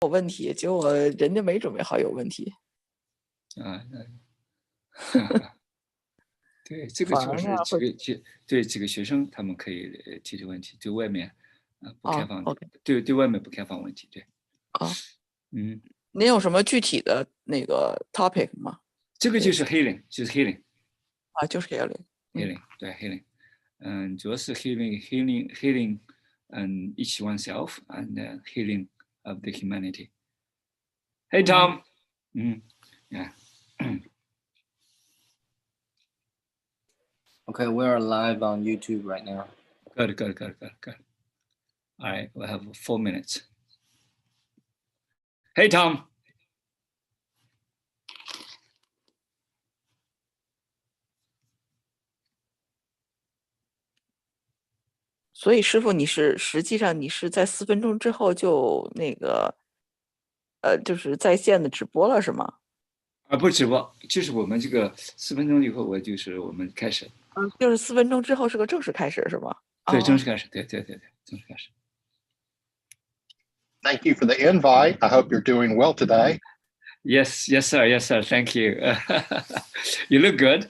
有问题，结果人家没准备好有问题。对，这个主要是几个学生他们可以解决问题，对外面不开放，对外面不开放问题，对。您有什么具体的那个 topic 吗？这个就是 healing， 就是 healing。就是 healing， 对 healing， 主要是 healing， each oneself and healing of the humanity. Hey Tom. Yeah. Okay, we are live on YouTube right now. Good. All right, we'll have 4 minutes. Hey Tom. 所以师父，实际上你是在4分钟之后就那个，就是在线的直播了是吗？不直播，就是我们这个4分钟以后，我们开始。就是4分钟之后是个正式开始是吗？对，正式开始，对，正式开始。Thank you for the invite. I hope you're doing well today. Yes, sir. Thank you. You look good.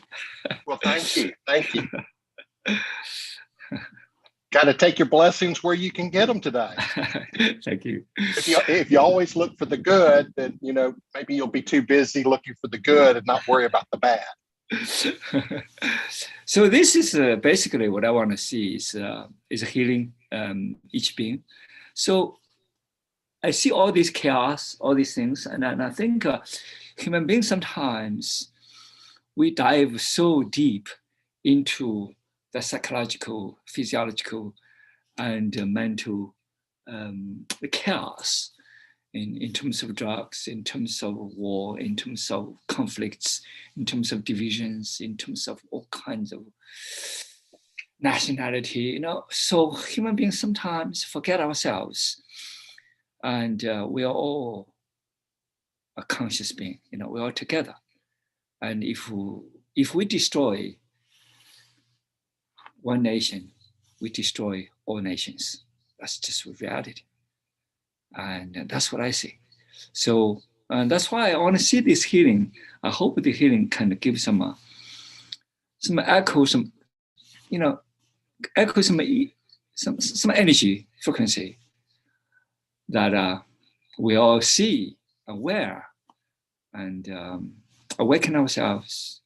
Well, thank you. Got to take your blessings where you can get them today. Thank you. If you always look for the good, then maybe you'll be too busy looking for the good and not worry about the bad. So this is basically what I want to see is healing each being. So I see all this chaos, all these things, and I think human beings sometimes we dive so deep into the psychological, physiological, and mental chaos in terms of drugs, in terms of war, in terms of conflicts, in terms of divisions, in terms of all kinds of nationality, So human beings sometimes forget ourselves, and we are all a conscious being, we're all together. And if we destroy one nation, we destroy all nations. That's just reality. And that's what I see. So that's why I want to see this healing. I hope the healing can give some echo, some energy frequency that we all see, aware, and awaken ourselves,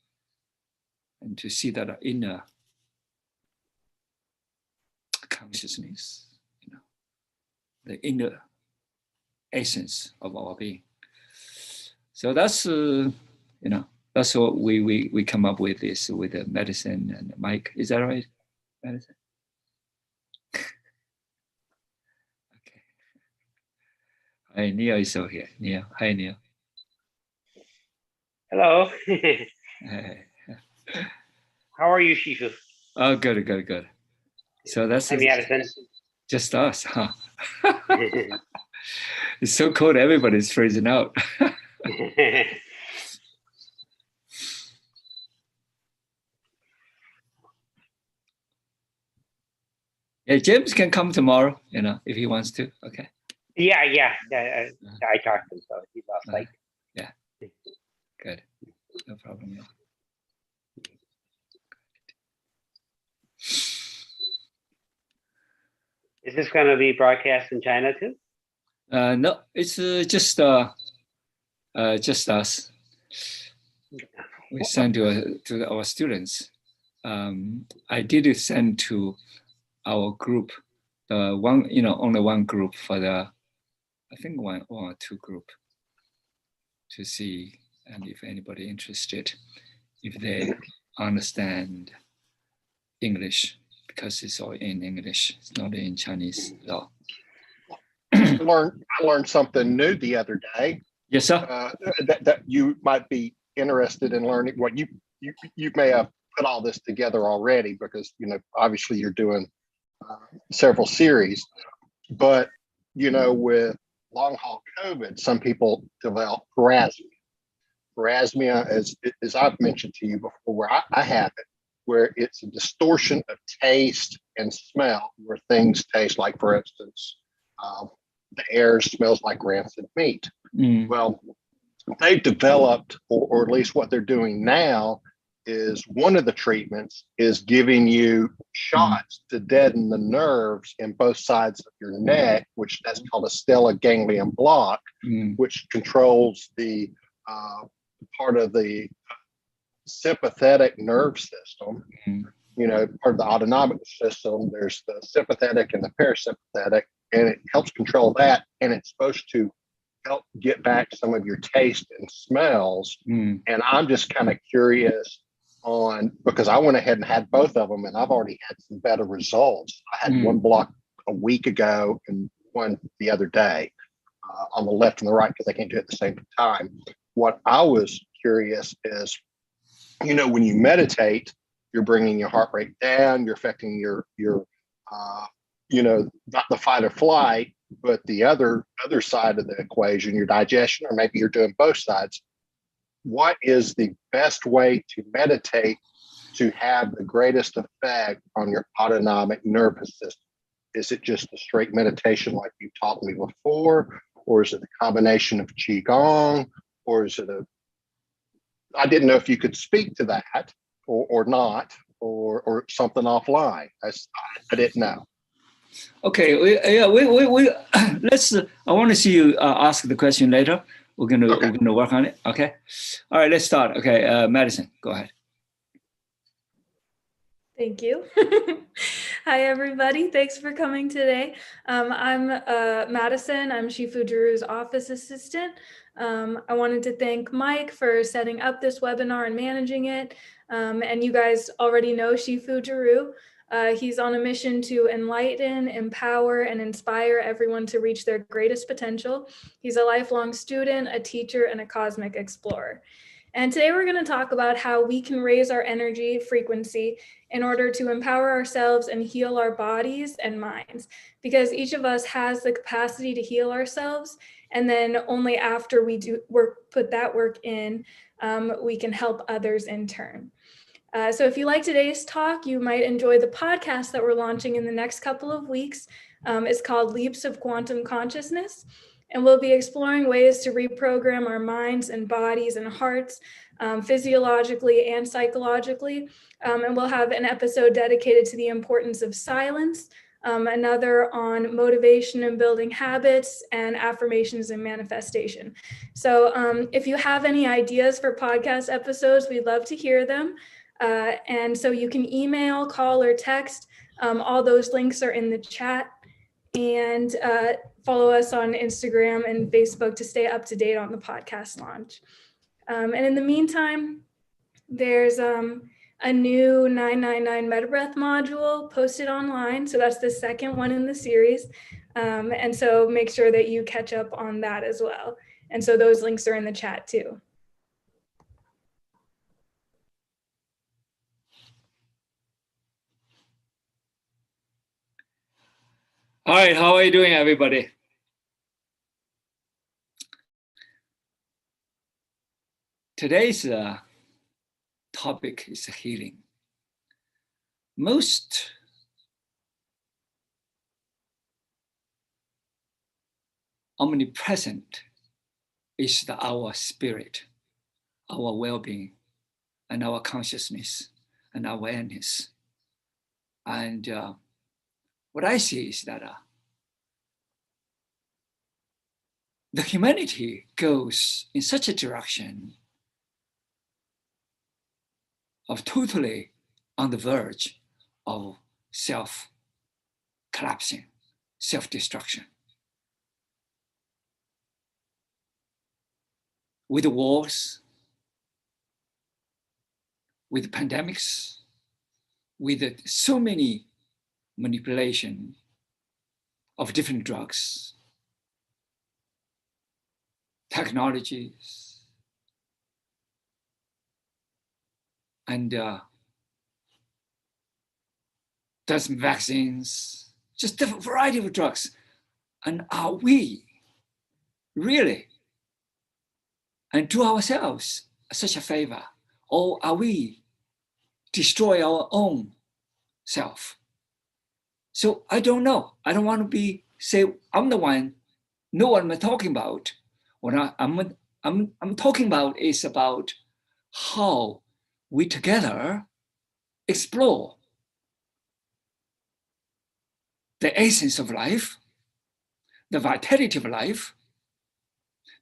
and to see that inner consciousness, the inner essence of our being. So that's that's what we come up with this with the medicine and Mike. Is that right? Medicine. Okay. Hi, Neil is over here. Neil. Hi, Neil. Hello. Hey. How are you, Shifu? Oh, good. So that's just us, huh? It's so cold, everybody's freezing out. Yeah, James can come tomorrow, if he wants to. Okay. Yeah. I talked to him, so he's off site. Yeah. Good. No problem. Yeah. Is this going to be broadcast in China too? No, it's just us. We send to our students. I did send to our group, only one group for I think one or two group, to see, and if anybody interested, if they understand English, because it's all in English, it's not in Chinese at all. I learned something new the other day. Yes, sir. That you might be interested in learning. What you may have put all this together already, because obviously you're doing several series. But with long haul COVID, some people develop parasmia. Parasmia, as I've mentioned to you before, where I have it, where it's a distortion of taste and smell, where things taste like, for instance, the air smells like rancid meat. Mm. Well, they've developed, or at least what they're doing now, is one of the treatments is giving you shots to deaden the nerves in both sides of your neck, which that's called a stellar ganglion block, which controls the part of the sympathetic nerve system. You know, part of the autonomic system. There's the sympathetic and the parasympathetic, and it helps control that. And it's supposed to help get back some of your taste and smells. And I'm just kind of curious on, because I went ahead and had both of them, and I've already had some better results. I had one block a week ago and one the other day on the left and the right, because I can't do it at the same time. What I was curious is, you know, when you meditate, you're bringing your heart rate down, you're affecting your you know, not the fight or flight, but the other side of the equation, your digestion, or maybe you're doing both sides. What is the best way to meditate to have the greatest effect on your autonomic nervous system? Is it just a straight meditation like you taught me before? Or is it a combination of Qigong? Or is it I didn't know if you could speak to that or not, or something offline. I didn't know. Okay, we let's. I want to see you ask the question later. We're gonna work on it. Okay, all right. Let's start. Okay, Madison, go ahead. Thank you. Hi, everybody. Thanks for coming today. I'm Madison. I'm Shifu Juru's office assistant. I wanted to thank Mike for setting up this webinar and managing it. And you guys already know Shifu Juru. He's on a mission to enlighten, empower, and inspire everyone to reach their greatest potential. He's a lifelong student, a teacher, and a cosmic explorer. And today we're going to talk about how we can raise our energy frequency in order to empower ourselves and heal our bodies and minds, because each of us has the capacity to heal ourselves. And then only after we put that work in, we can help others in turn. So if you like today's talk, you might enjoy the podcast that we're launching in the next couple of weeks. It's called Leaps of Quantum Consciousness. And we'll be exploring ways to reprogram our minds and bodies and hearts physiologically and psychologically. And we'll have an episode dedicated to the importance of silence, another on motivation and building habits, and affirmations and manifestation. So if you have any ideas for podcast episodes, we'd love to hear them. And so you can email, call, or text. All those links are in the chat. And follow us on Instagram and Facebook to stay up to date on the podcast launch. And in the meantime, there's a new 999 MetaBreath module posted online. So that's the second one in the series. And so make sure that you catch up on that as well. And so those links are in the chat too. All right, how are you doing, everybody? Today's topic is healing. Most omnipresent is our spirit, our well-being, and our consciousness and awareness. And what I see is that the humanity goes in such a direction of totally on the verge of self-collapsing, self-destruction. With wars, with pandemics, with so many manipulation of different drugs, technologies, and dozen vaccines, just different variety of drugs. And are we really and do ourselves such a favor, or are we destroy our own self? So I don't know. I don't want to say I'm the one know what I'm talking about. What I'm talking about is about how we together explore the essence of life, the vitality of life,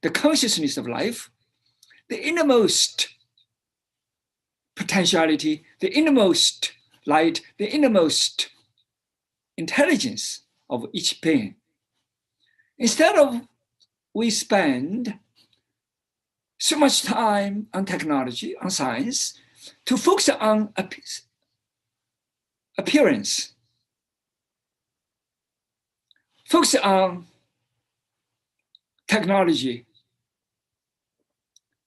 the consciousness of life, the innermost potentiality, the innermost light, the innermost intelligence of each being. Instead of we spend so much time on technology, on science, to focus on appearance, focus on technology,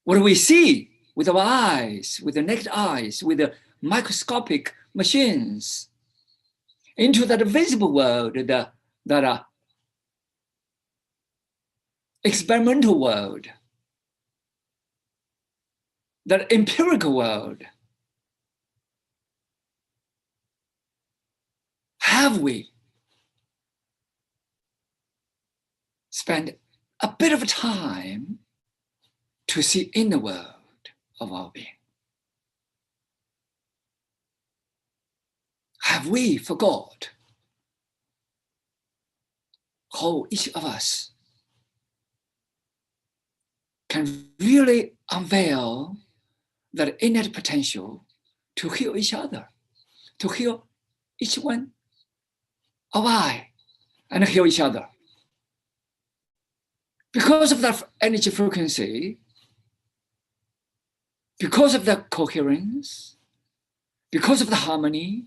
what we see with our eyes, with the naked eyes, with the microscopic machines, into that visible world, that experimental world, that empirical world. Have we spent a bit of time to see in the world of our being? Have we forgot how each of us can really unveil that innate potential to heal each other, to heal each one of I, and heal each other? Because of that energy frequency, because of the coherence, because of the harmony,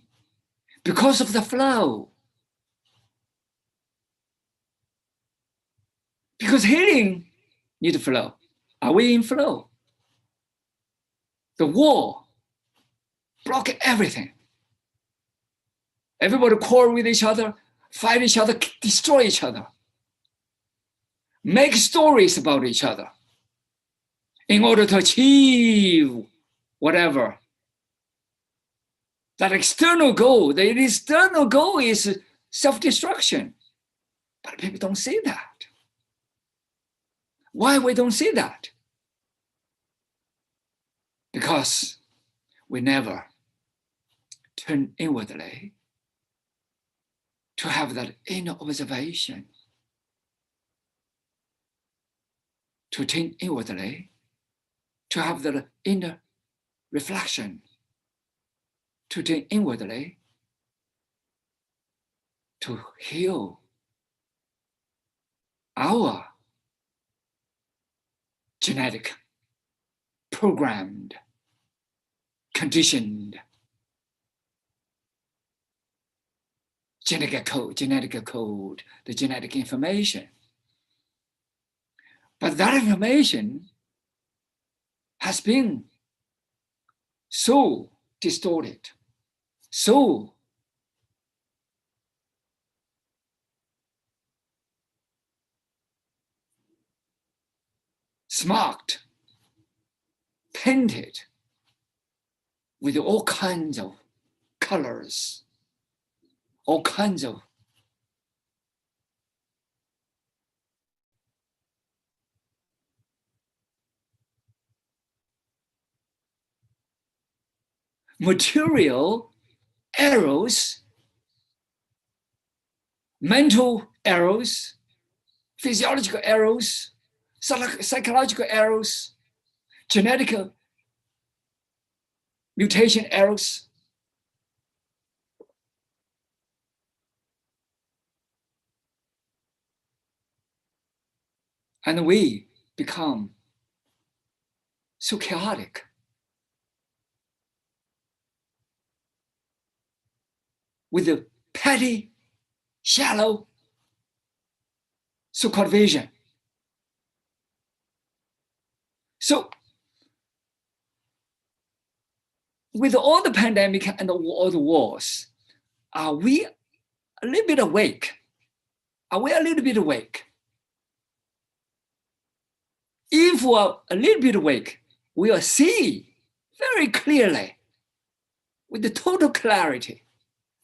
because of the flow. Because healing needs flow. Are we in flow? The wall block everything. Everybody quarrel with each other, fight each other, destroy each other, make stories about each other in order to achieve whatever. That external goal, the external goal is self-destruction. But people don't see that. Why we don't see that? Because we never turn inwardly to have that inner observation, to turn inwardly, to have that inner reflection, to turn inwardly, to heal our genetic, programmed, conditioned genetic code, the genetic information. But that information has been so distorted, so smoked, painted with all kinds of colors, all kinds of material arrows, mental arrows, physiological arrows, psychological arrows, genetic mutation arrows. And we become so chaotic. With a petty, shallow, so-called vision. So, with all the pandemic and all the wars, are we a little bit awake? Are we a little bit awake? If we're a little bit awake, we'll see very clearly, with the total clarity.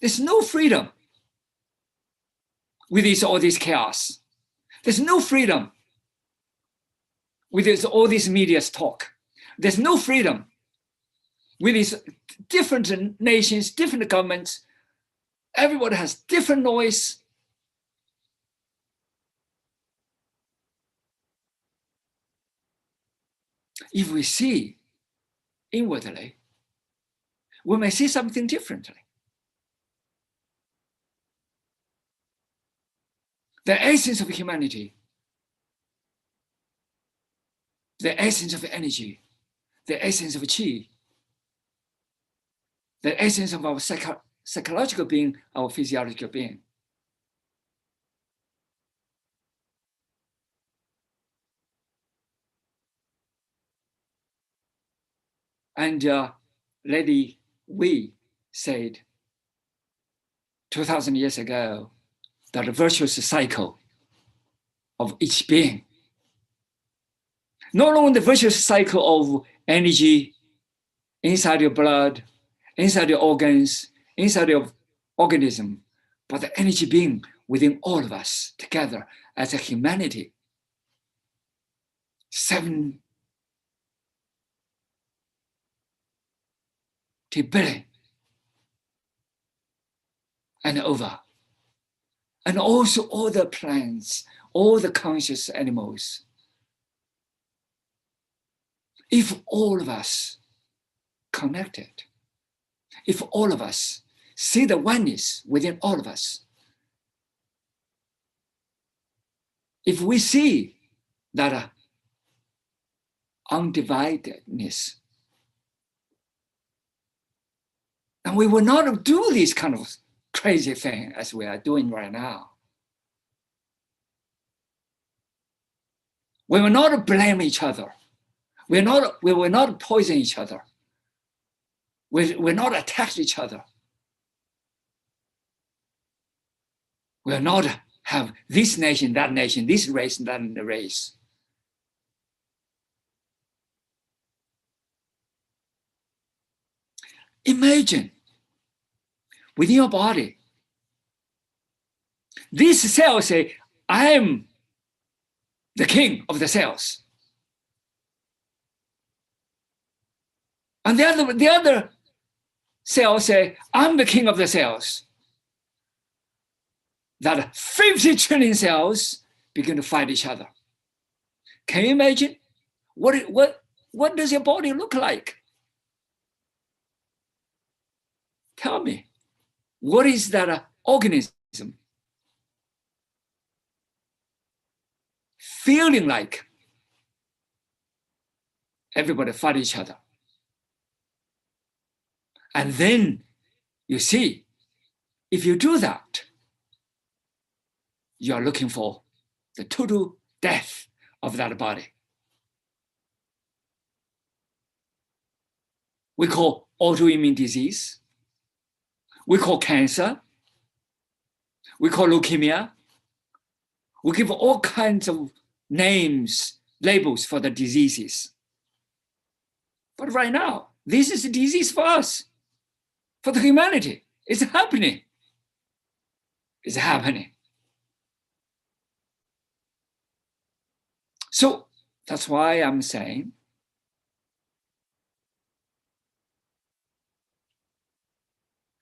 There's no freedom with all this chaos. There's no freedom with all these media's talk. There's no freedom with these different nations, different governments. Everybody has different noise. If we see inwardly, we may see something differently. The essence of humanity, the essence of energy, the essence of qi, the essence of our psychological being, our physiological being. And Lady Wei said 2,000 years ago that the virtuous cycle of each being, not only the virtuous cycle of energy inside your blood, inside your organs, inside your organism, but the energy being within all of us together as a humanity. 70 billion and over. And also all the plants, all the conscious animals. If all of us connected, if all of us see the oneness within all of us, if we see that undividedness, and we will not do this kind of crazy thing as we are doing right now. We will not blame each other. We will not poison each other. We will not attack each other. We will not have this nation, this race, that race. Imagine within your body, these cells say, I am the king of the cells. And the other cells say, I'm the king of the cells. That 50 trillion cells begin to fight each other. Can you imagine? What does your body look like? Tell me, what is that organism feeling like? Everybody fight each other. And then you see, if you do that, you are looking for the total death of that body. We call autoimmune disease. We call cancer. We call leukemia. We give all kinds of names, labels for the diseases. But right now, this is a disease for us, for the humanity. It's happening. It's happening. So that's why I'm saying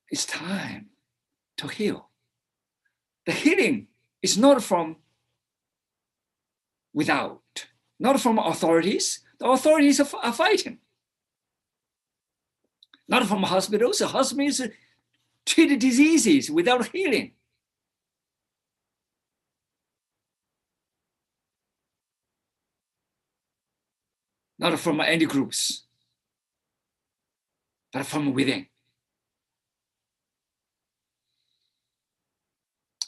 it's time to heal. The healing is not from without, not from authorities. The authorities are fighting. Not from hospitals. The hospitals treat diseases without healing. Not from any groups, but from within.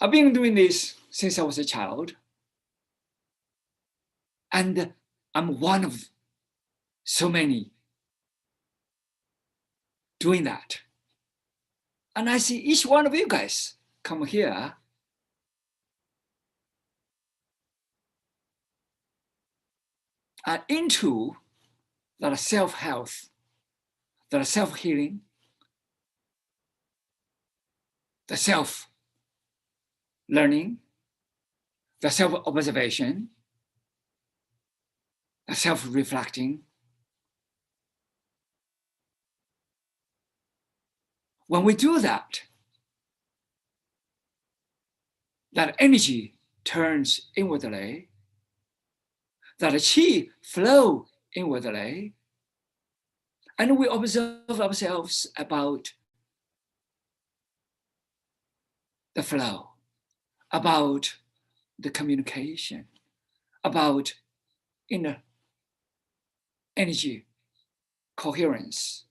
I've been doing this since I was a child. And I'm one of so many doing that. And I see each one of you guys come here and into that self-health, that self-healing, the self-learning, the self-observation, the self-reflecting. When we do that, that energy turns inwardly, that qi flow inwardly, and we observe ourselves about the flow, about the communication, about inner energy coherence,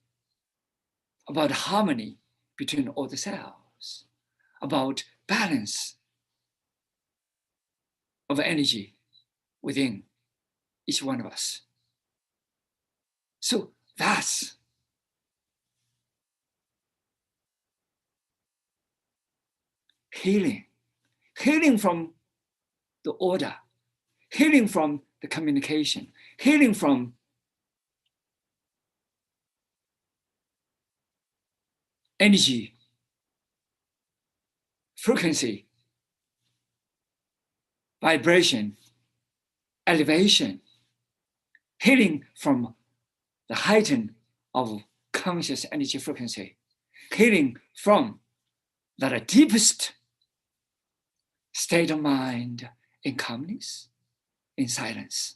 about harmony between all the cells, about balance of energy within each one of us. So that's healing. Healing from the order, healing from the communication, healing from energy, frequency, vibration, elevation, healing from the heighten of conscious energy frequency, healing from that deepest state of mind in calmness, in silence.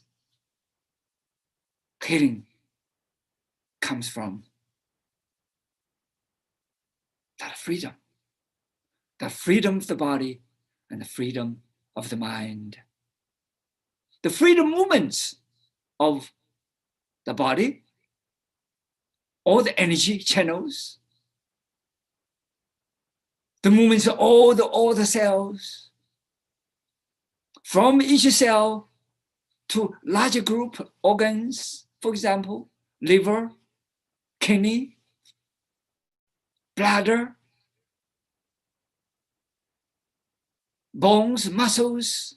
Healing comes from that freedom of the body and the freedom of the mind. The freedom movements of the body, all the energy channels, the movements of all the cells, from each cell to larger group organs, for example, liver, kidney, bladder, bones, muscles,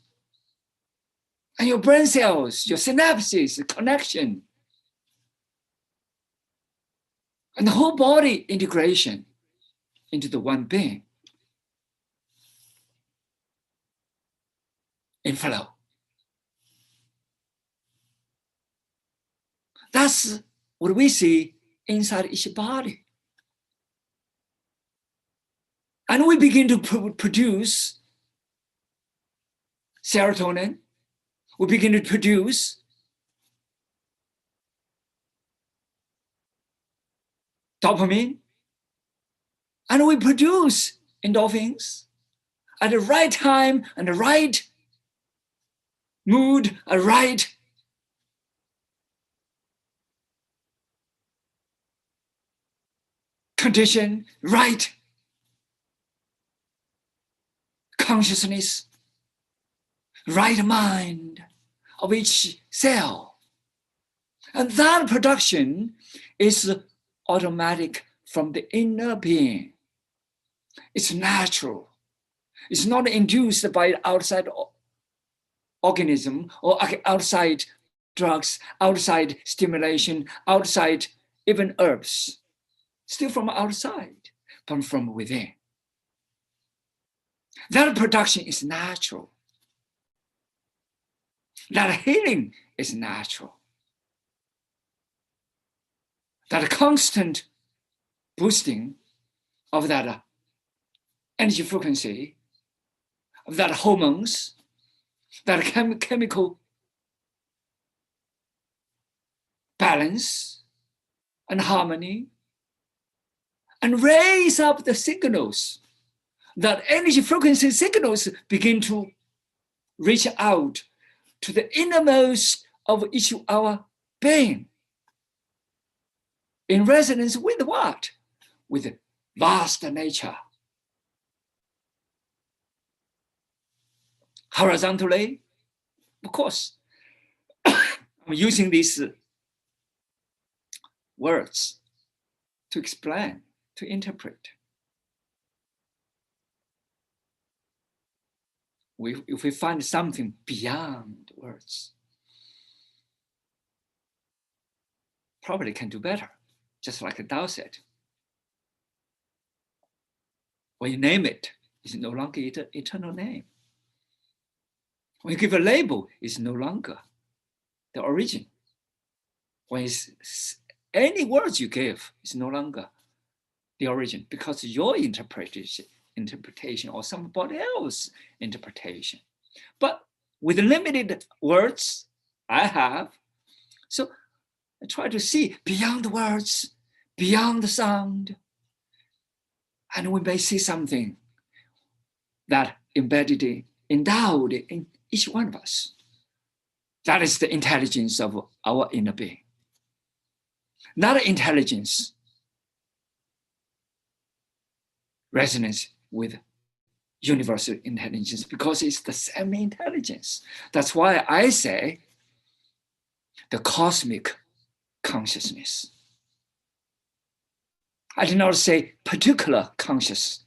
and your brain cells, your synapses, connection, and the whole body integration into the one being in flow. That's what we see inside each body. And we begin to produce serotonin. We begin to produce dopamine. And we produce endorphins at the right time and the right mood, a right condition, right consciousness, right mind of each cell. And that production is automatic from the inner being. It's natural. It's not induced by outside organism or outside drugs, outside stimulation, outside even herbs. Still from outside, but from within. That production is natural. That healing is natural. That constant boosting of that energy frequency, of that hormones, that chemical balance and harmony, and raise up the signals. That energy frequency signals begin to reach out to the innermost of each of our being. In resonance with what? With vast nature. Horizontally, of course, I'm using these words to explain, to interpret. If we find something beyond words, probably can do better, just like Tao said. When you name it, it's no longer an eternal name. When you give a label, it's no longer the origin. When it's any words you give, it's no longer the origin, because your interpretation or somebody else's interpretation. But with limited words I have, so I try to see beyond the words, beyond the sound, and we may see something that endowed in each one of us. That is the intelligence of our inner being. Not intelligence resonance with universal intelligence, because it's the same intelligence. That's why I say the cosmic consciousness. I did not say particular conscious,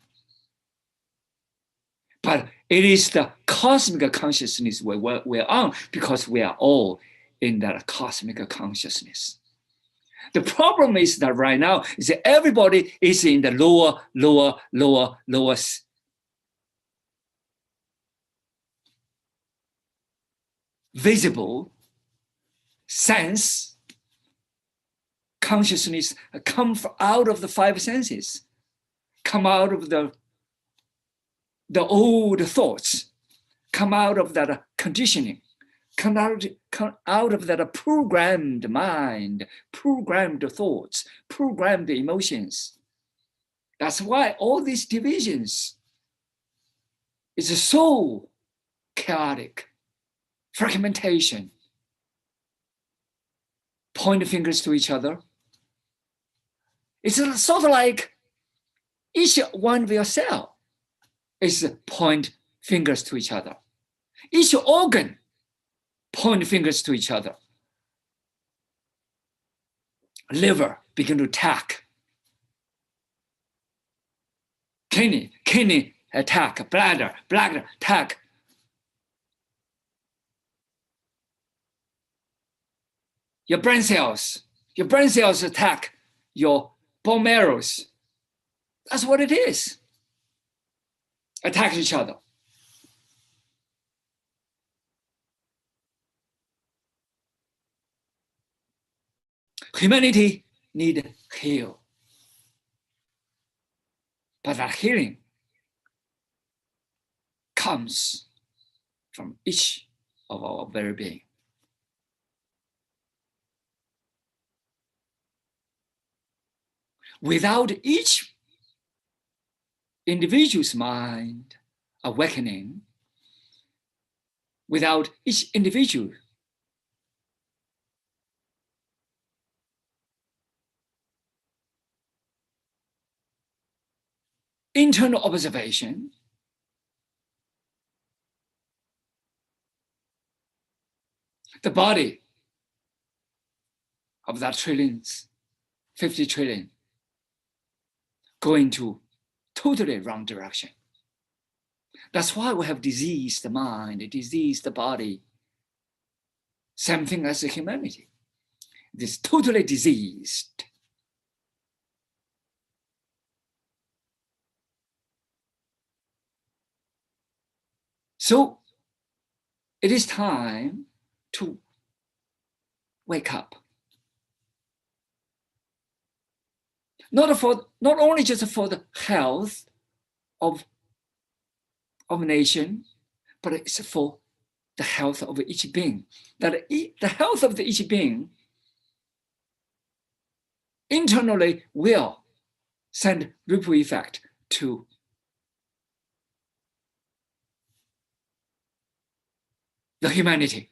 but it is the cosmic consciousness we're on, because we are all in that cosmic consciousness. The problem is that right now is that everybody is in the lower visible sense consciousness, come out of the five senses, come out of the old thoughts, come out of that conditioning, come out of that programmed mind, programmed thoughts, programmed emotions. That's why all these divisions is so chaotic, fragmentation, point fingers to each other. It's sort of like each one of your cell is point fingers to each other. Each organ point fingers to each other. Liver begin to attack. Kidney attack. Bladder attack. Your brain cells attack your bone marrows. That's what it is. Attack each other. Humanity need heal. But that healing comes from each of our very being. Without each individual's mind awakening, without each individual internal observation, the body of that trillions, 50 trillion, going to totally wrong direction. That's why we have diseased the mind, diseased the body. Same thing as the humanity. It is totally diseased. So it is time to wake up. Not only just for the health of nation, but it's for the health of each being. That the health of each being internally will send ripple effect to the humanity.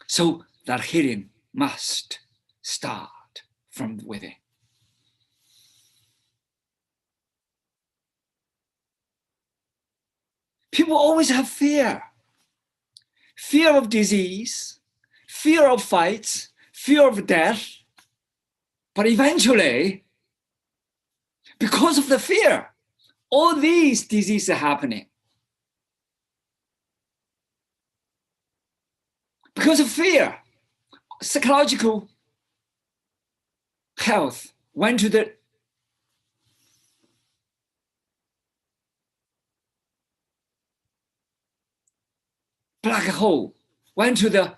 So that healing must start from within. People always have fear. Fear of disease, fear of fights, fear of death. But eventually, because of the fear, all these diseases are happening. Because of fear, psychological health went to the black hole, went to the,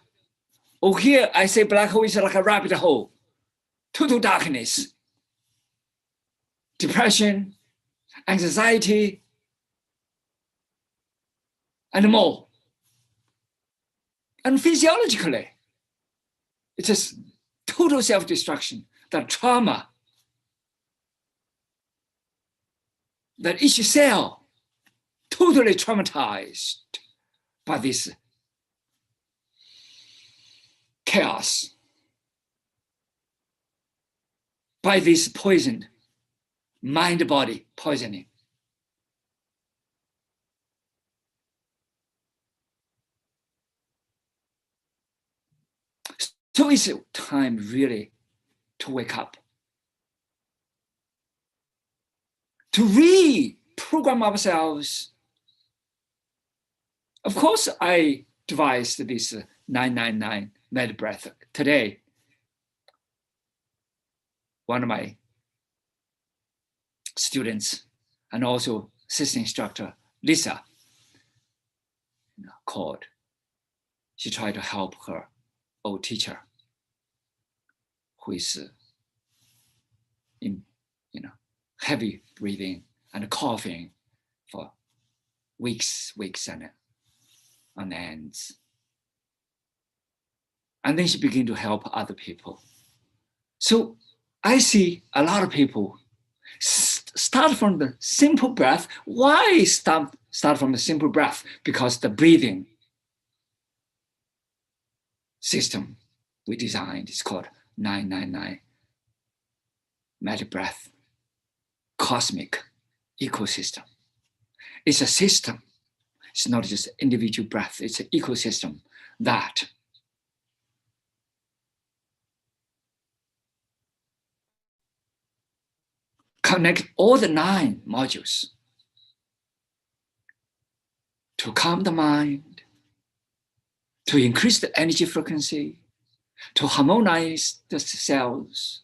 here I say black hole is like a rabbit hole, total darkness, depression, anxiety, and more. And physiologically, it's just total self-destruction, the trauma, that each cell totally traumatized by this chaos, by this poison, mind-body poisoning. So it's time really to wake up, to reprogram ourselves. Of course, I devised this 999 med breath today. One of my students and also assistant instructor, Lisa, called. She tried to help her old teacher who is in heavy breathing and coughing for weeks and on ends. And then she began to help other people. So I see a lot of people start from the simple breath. Why start from the simple breath? Because the breathing system we designed is called 999 med breath cosmic ecosystem. It's a system. It's not just individual breath. It's an ecosystem that connect all the 9 modules to calm the mind, to increase the energy frequency, to harmonize the cells,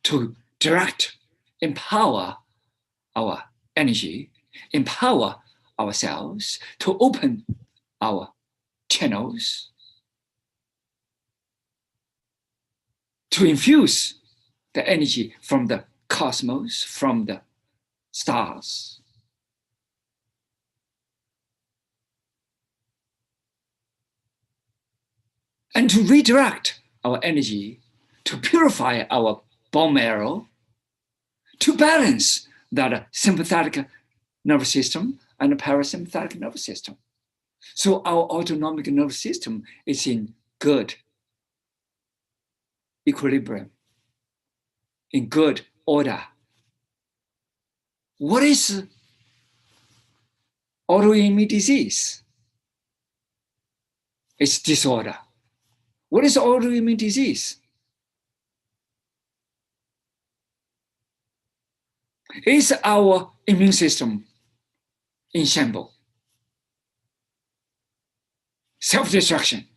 to direct, empower our energy, empower ourselves, to open our channels, to infuse the energy from the cosmos, from the stars. And to redirect our energy, to purify our bone marrow, to balance that sympathetic nervous system and the parasympathetic nervous system. So our autonomic nervous system is in good equilibrium, in good order. What is autoimmune disease? It's disorder. What is autoimmune disease? It's our immune system in shambles. Self-destruction,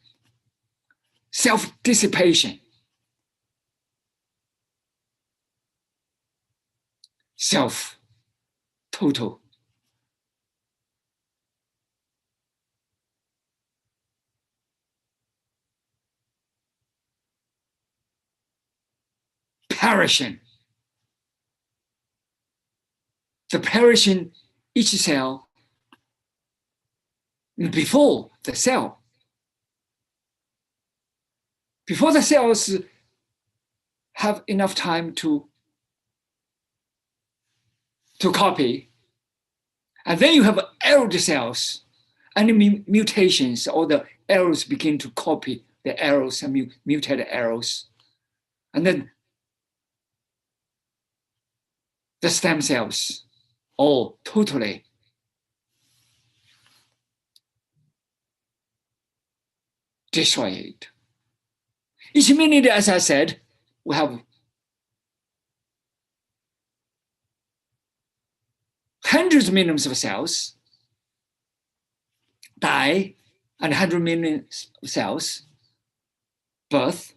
self-dissipation, self-total perishing. The perishing each cell before the cell. Before the cells have enough time to copy, and then you have error cells, and mutations, all the errors begin to copy the errors and mutated errors. And then the stem cells all totally destroyed. Each minute, as I said, we have hundreds of millions of cells die, and 100 million cells birth,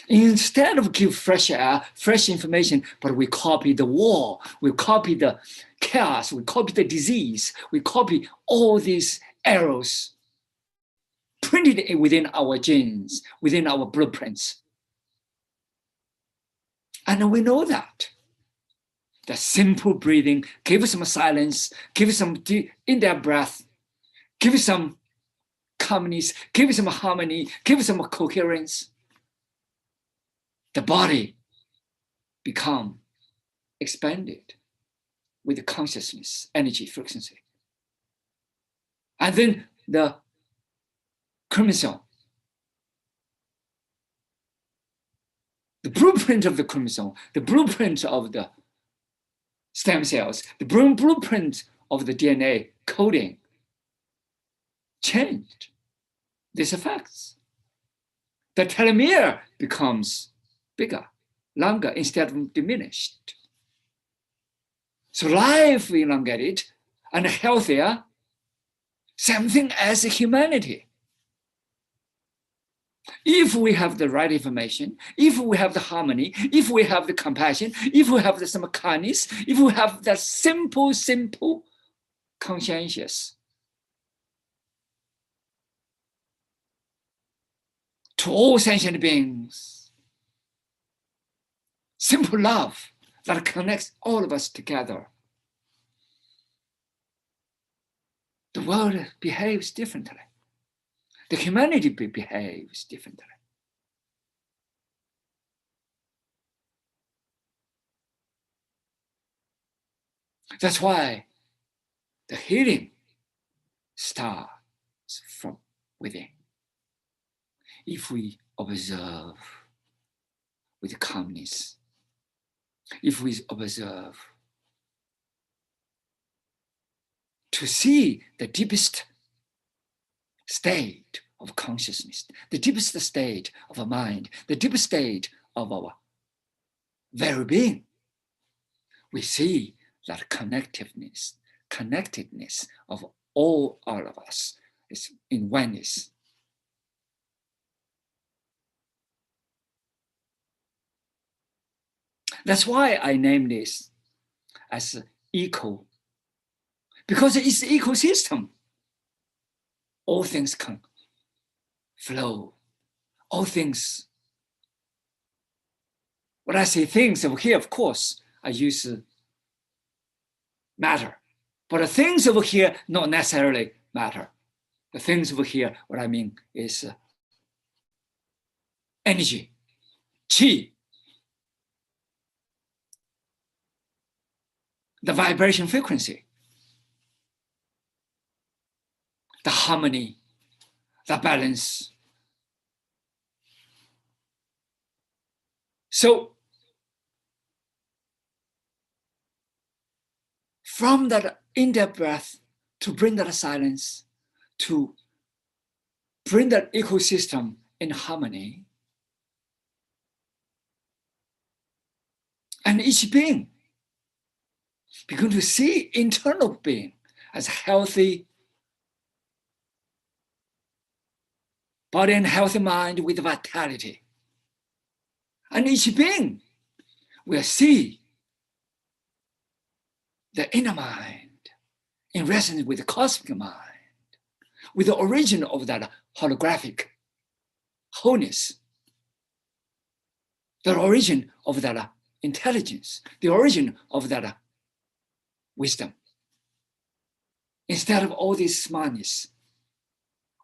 Instead of give fresh air, fresh information, but we copy the war, we copy the chaos, we copy the disease, we copy all these arrows printed within our genes, within our blueprints. And we know that. The simple breathing, give some silence, give some in-depth breath, give some calmness, give some harmony, give some coherence. The body become expanded with the consciousness, energy, frequency. And then the chromosome, the blueprint of the chromosome, the blueprint of the stem cells, the blueprint of the DNA coding changed. This affects. The telomere becomes bigger, longer, instead of diminished. So life elongated and healthier, same thing as humanity. If we have the right information, if we have the harmony, if we have the compassion, if we have some kindness, if we have that simple conscientious, to all sentient beings, simple love that connects all of us together, the world behaves differently. The humanity behaves differently. That's why the healing starts from within. If we observe with calmness, if we observe to see the deepest state of consciousness, the deepest state of our mind, the deepest state of our very being, we see that connectedness of all of us is in oneness. That's why I named this as eco, because it's the ecosystem. All things can flow. All things. When I say things over here, of course, I use matter. But the things over here not necessarily matter. The things over here, what I mean is energy, qi, the vibration frequency, the harmony, the balance. So from that in-depth breath to bring that silence, to bring that ecosystem in harmony, and each being begin to see internal being as healthy body and healthy mind with vitality. And each being will see the inner mind in resonance with the cosmic mind, with the origin of that holographic wholeness, the origin of that intelligence, the origin of that wisdom. Instead of all this smartness,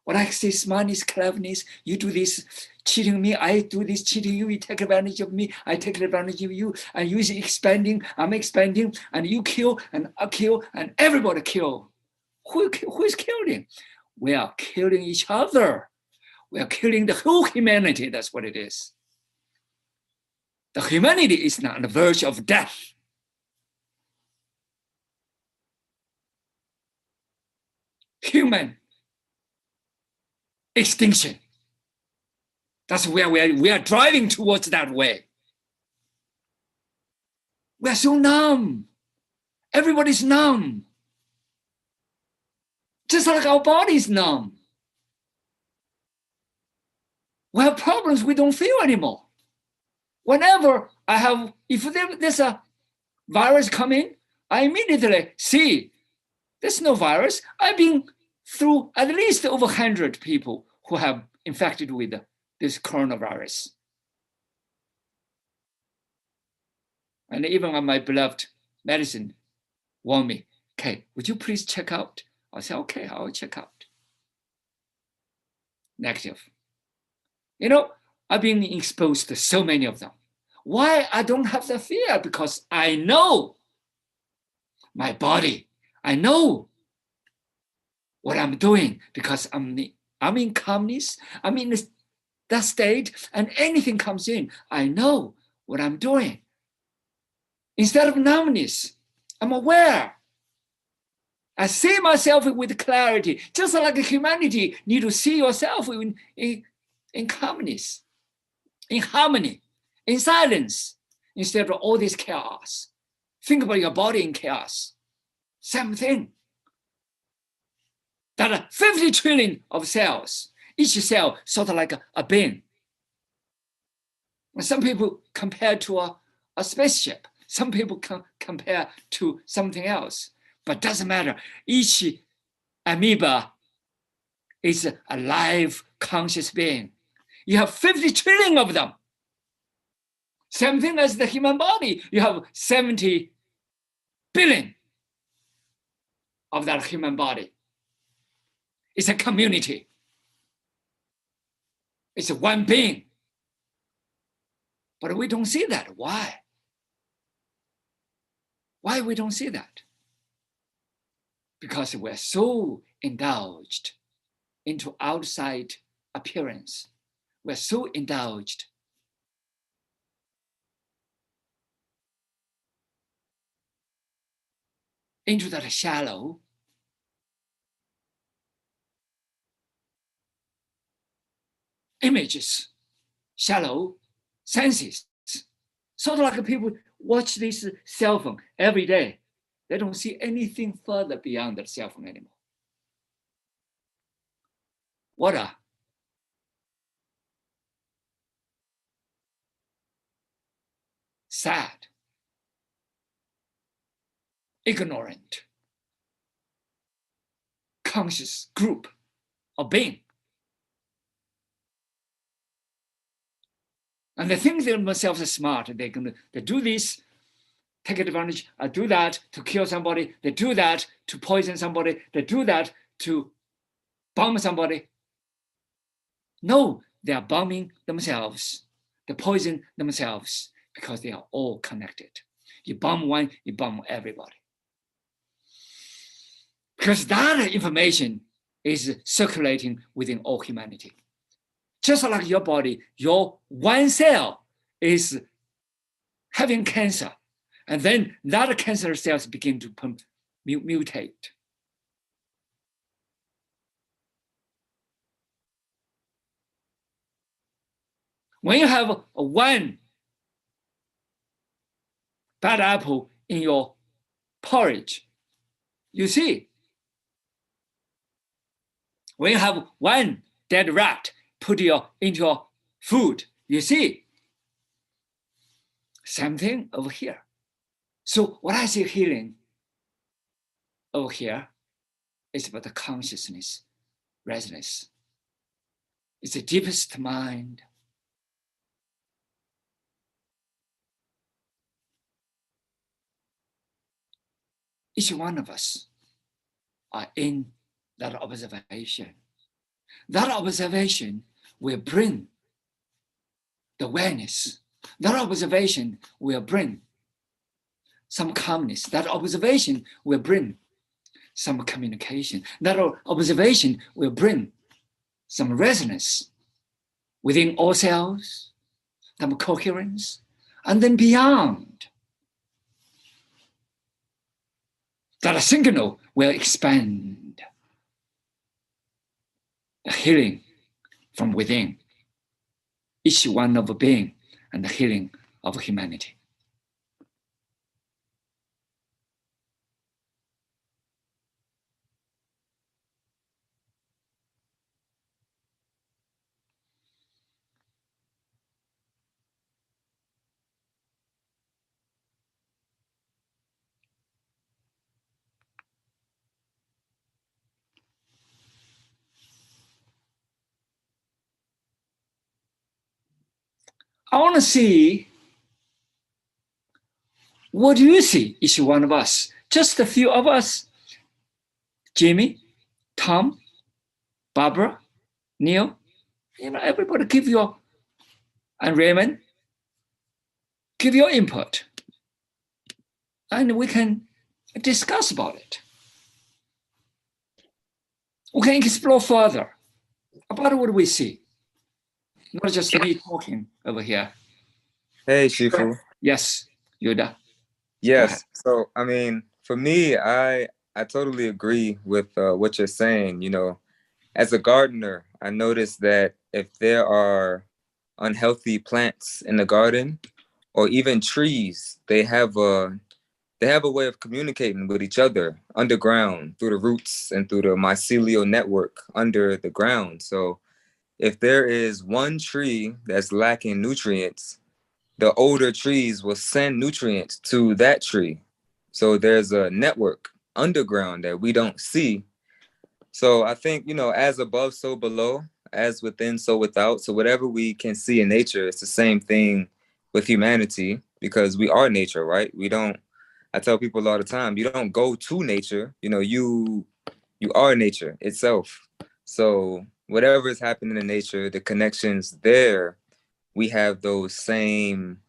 what I say, smartness, cleverness, you do this cheating me, I do this cheating you, you take advantage of me, I take advantage of you, and you is expanding, I'm expanding, and you kill, and I kill, and everybody kill. Who is killing? We are killing each other. We are killing the whole humanity, that's what it is. The humanity is not on the verge of death. Human extinction. That's where we are driving towards that way. We are so numb. Everybody's numb. Just like our body's numb. We have problems we don't feel anymore. Whenever if there's a virus coming, I immediately see there's no virus. I've been through at least over 100 people who have infected with this coronavirus. And even my beloved medicine warned me, okay, would you please check out? I said, okay, I'll check out. Negative. I've been exposed to so many of them. Why I don't have the fear? Because I know my body. I know what I'm doing because I'm in calmness. I'm in that state, and anything comes in, I know what I'm doing. Instead of numbness, I'm aware. I see myself with clarity, just like humanity need to see yourself in calmness, in harmony, in silence, instead of all this chaos. Think about your body in chaos. Same thing. There are 50 trillion of cells. Each cell sort of like a bin. And some people compare to a spaceship. Some people compare to something else. But doesn't matter. Each amoeba is a live, conscious being. You have 50 trillion of them. Same thing as the human body. You have 70 billion of that human body. It's a community. It's one being. But we don't see that. Why? Why we don't see that? Because we're so indulged into outside appearance. We're so indulged into that shallow images, shallow senses. Sort of like people watch this cell phone every day. They don't see anything further beyond the cell phone anymore. What a sad, ignorant, conscious group of being. And they think themselves are smart. They do this, take advantage, do that to kill somebody. They do that to poison somebody. They do that to bomb somebody. No, they are bombing themselves. They poison themselves because they are all connected. You bomb one, you bomb everybody. Because that information is circulating within all humanity. Just like your body, your one cell is having cancer, and then that cancer cells begin to mutate. When you have one bad apple in your porridge, you see. When you have one dead rat put into your food, you see. Same thing over here. So what I see healing over here is about the consciousness, resonance. It's the deepest mind. Each one of us are in that observation. That observation will bring the awareness. That observation will bring some calmness. That observation will bring some communication. That observation will bring some resonance within all cells, some coherence, and then beyond. That signal will expand the healing from within, each one of a being, and the healing of humanity. I want to see, what do you see, each one of us? Just a few of us. Jimmy, Tom, Barbara, Neil, everybody give your, and Raymond, give your input. And we can discuss about it. We can explore further about what we see. Not just me talking over here. Hey, Shifu. Yes, Yoda. Yes. So, I mean, for me, I totally agree with what you're saying. As a gardener, I noticed that if there are unhealthy plants in the garden or even trees, they have a way of communicating with each other underground through the roots and through the mycelial network under the ground. So if there is one tree that's lacking nutrients, the older trees will send nutrients to that tree. So there's a network underground that we don't see. So I think, as above, so below, as within, so without. So whatever we can see in nature, it's the same thing with humanity, because we are nature, right? I tell people all the time, you don't go to nature, you are nature itself. So whatever is happening in nature, the connections there, we have those same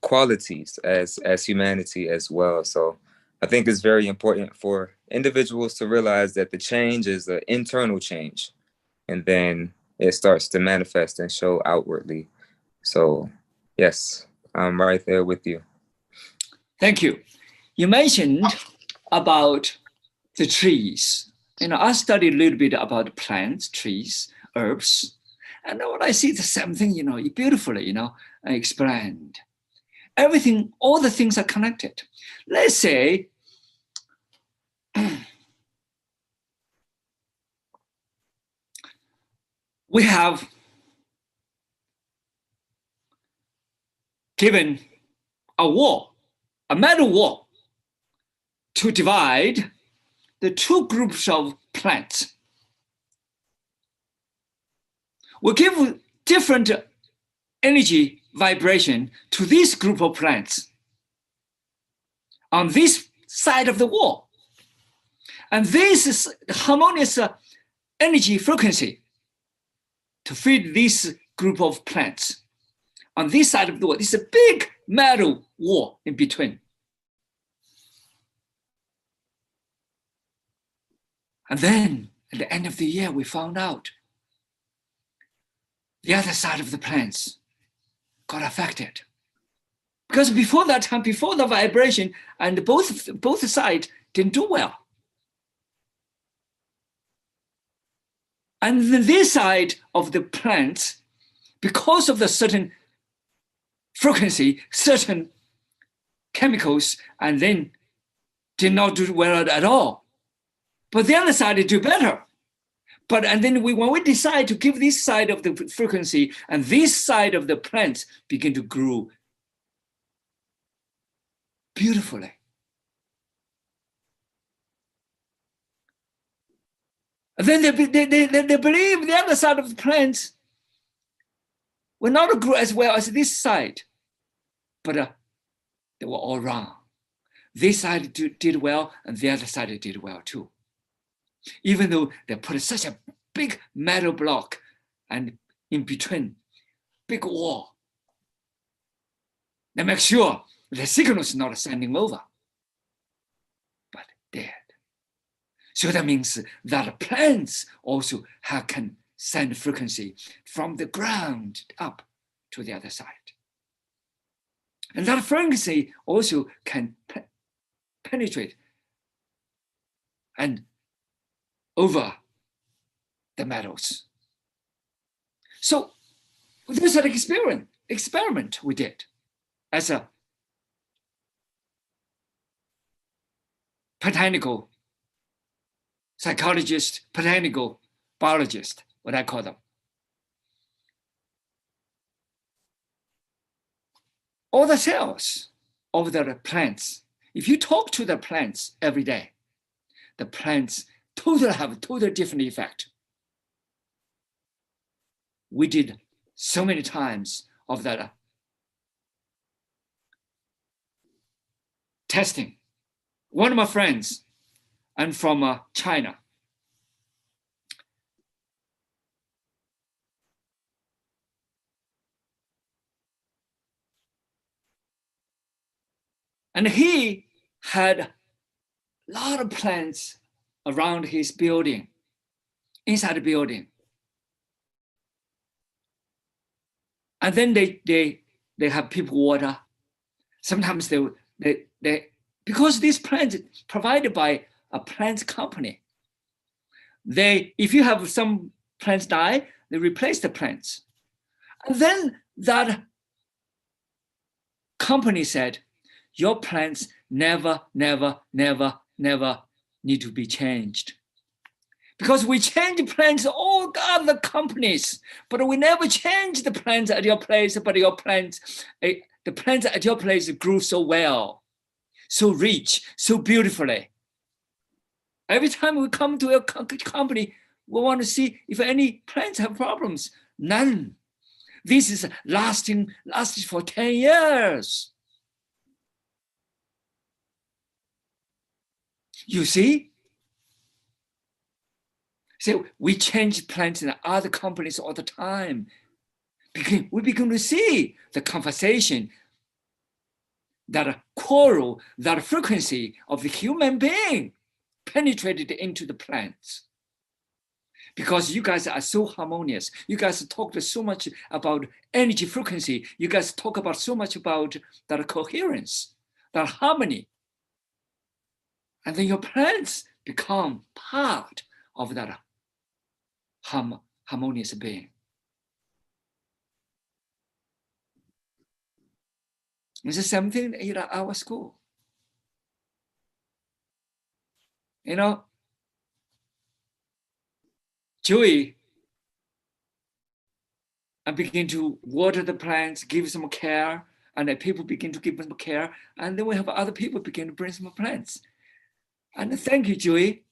qualities as humanity as well. So I think it's very important for individuals to realize that the change is an internal change, and then it starts to manifest and show outwardly. So yes, I'm right there with you. Thank you. You mentioned about the trees. I studied a little bit about plants, trees, herbs. And when I see the same thing, beautifully, explained. Everything, all the things are connected. Let's say, we have given a wall, a metal wall, to divide the two groups of plants. We give different energy vibration to this group of plants on this side of the wall. And this is harmonious energy frequency to feed this group of plants. On this side of the wall, it's a big metal wall in between. And then at the end of the year, we found out the other side of the plants got affected. Because before that time, before the vibration, and both sides didn't do well. And this side of the plants, because of the certain frequency, certain chemicals, and then did not do well at all. But the other side did do better. And then when we decide to give this side of the frequency, and this side of the plants begin to grow beautifully. And then they believe the other side of the plants will not grow as well as this side, but they were all wrong. This side did well, and the other side did well too. Even though they put such a big metal block and in between, big wall, they make sure the signal is not sending over, but dead. So that means that plants also can send frequency from the ground up to the other side. And that frequency also can penetrate and over the metals. So this is an experiment we did as a botanical psychologist, botanical biologist, what I call them. All the cells of the plants, if you talk to the plants every day, the plants have a totally different effect. We did so many times of that testing. One of my friends, and from China. And he had a lot of plants around his building, inside the building. And then they have people water. Sometimes they because these plants provided by a plant company, if you have some plants die, they replace the plants. And then that company said, your plants never need to be changed. Because we change plants, all other companies, but we never change the plants at your place, but your plants, the plants at your place grew so well, so rich, so beautifully. Every time we come to a company, we want to see if any plants have problems. None. This is lasted for 10 years. You see? So we change plants in other companies all the time. We begin to see the conversation, that quarrel, that frequency of the human being penetrated into the plants. Because you guys are so harmonious. You guys talk so much about energy frequency. You guys talk about so much about that coherence, that harmony. And then your plants become part of that harmonious being. It's the same thing in our school. You know, Joey, I begin to water the plants, give some care, and then people begin to give them care, and then we have other people begin to bring some plants. And thank you, Joey.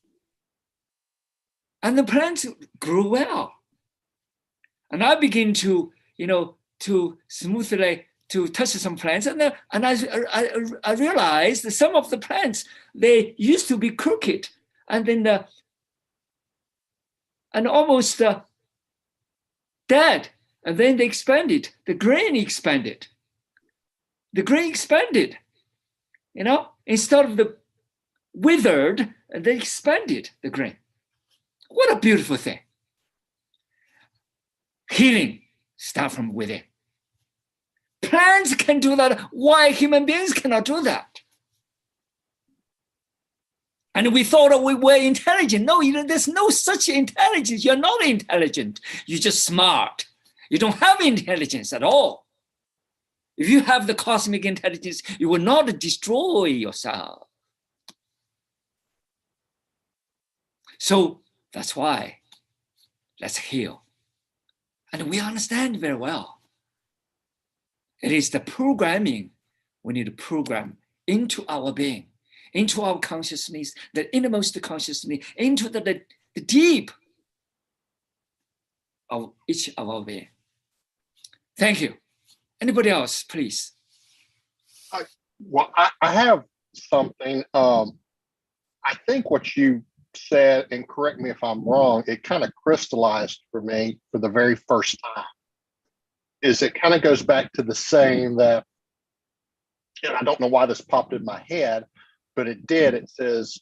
And the plants grew well. And I begin to, to smoothly to touch some plants, and I realized that some of the plants, they used to be crooked, and then and almost dead, and then they expanded. The grain expanded. The grain expanded. Instead of the withered, they expanded the grain. What a beautiful thing. Healing starts from within. Plants can do that. Why human beings cannot do that? And we thought that we were intelligent. No, there's no such intelligence. You're not intelligent. You're just smart. You don't have intelligence at all. If you have the cosmic intelligence, you will not destroy yourself. So that's why let's heal. And we understand very well. It is the programming we need to program into our being, into our consciousness, the innermost consciousness, into the deep of each of our being. Thank you. Anybody else, please? Well, I have something. I think what you said, and correct me if I'm wrong, it kind of crystallized for me for the very first time. Is it kind of goes back to the saying that, and I don't know why this popped in my head, but it did. It says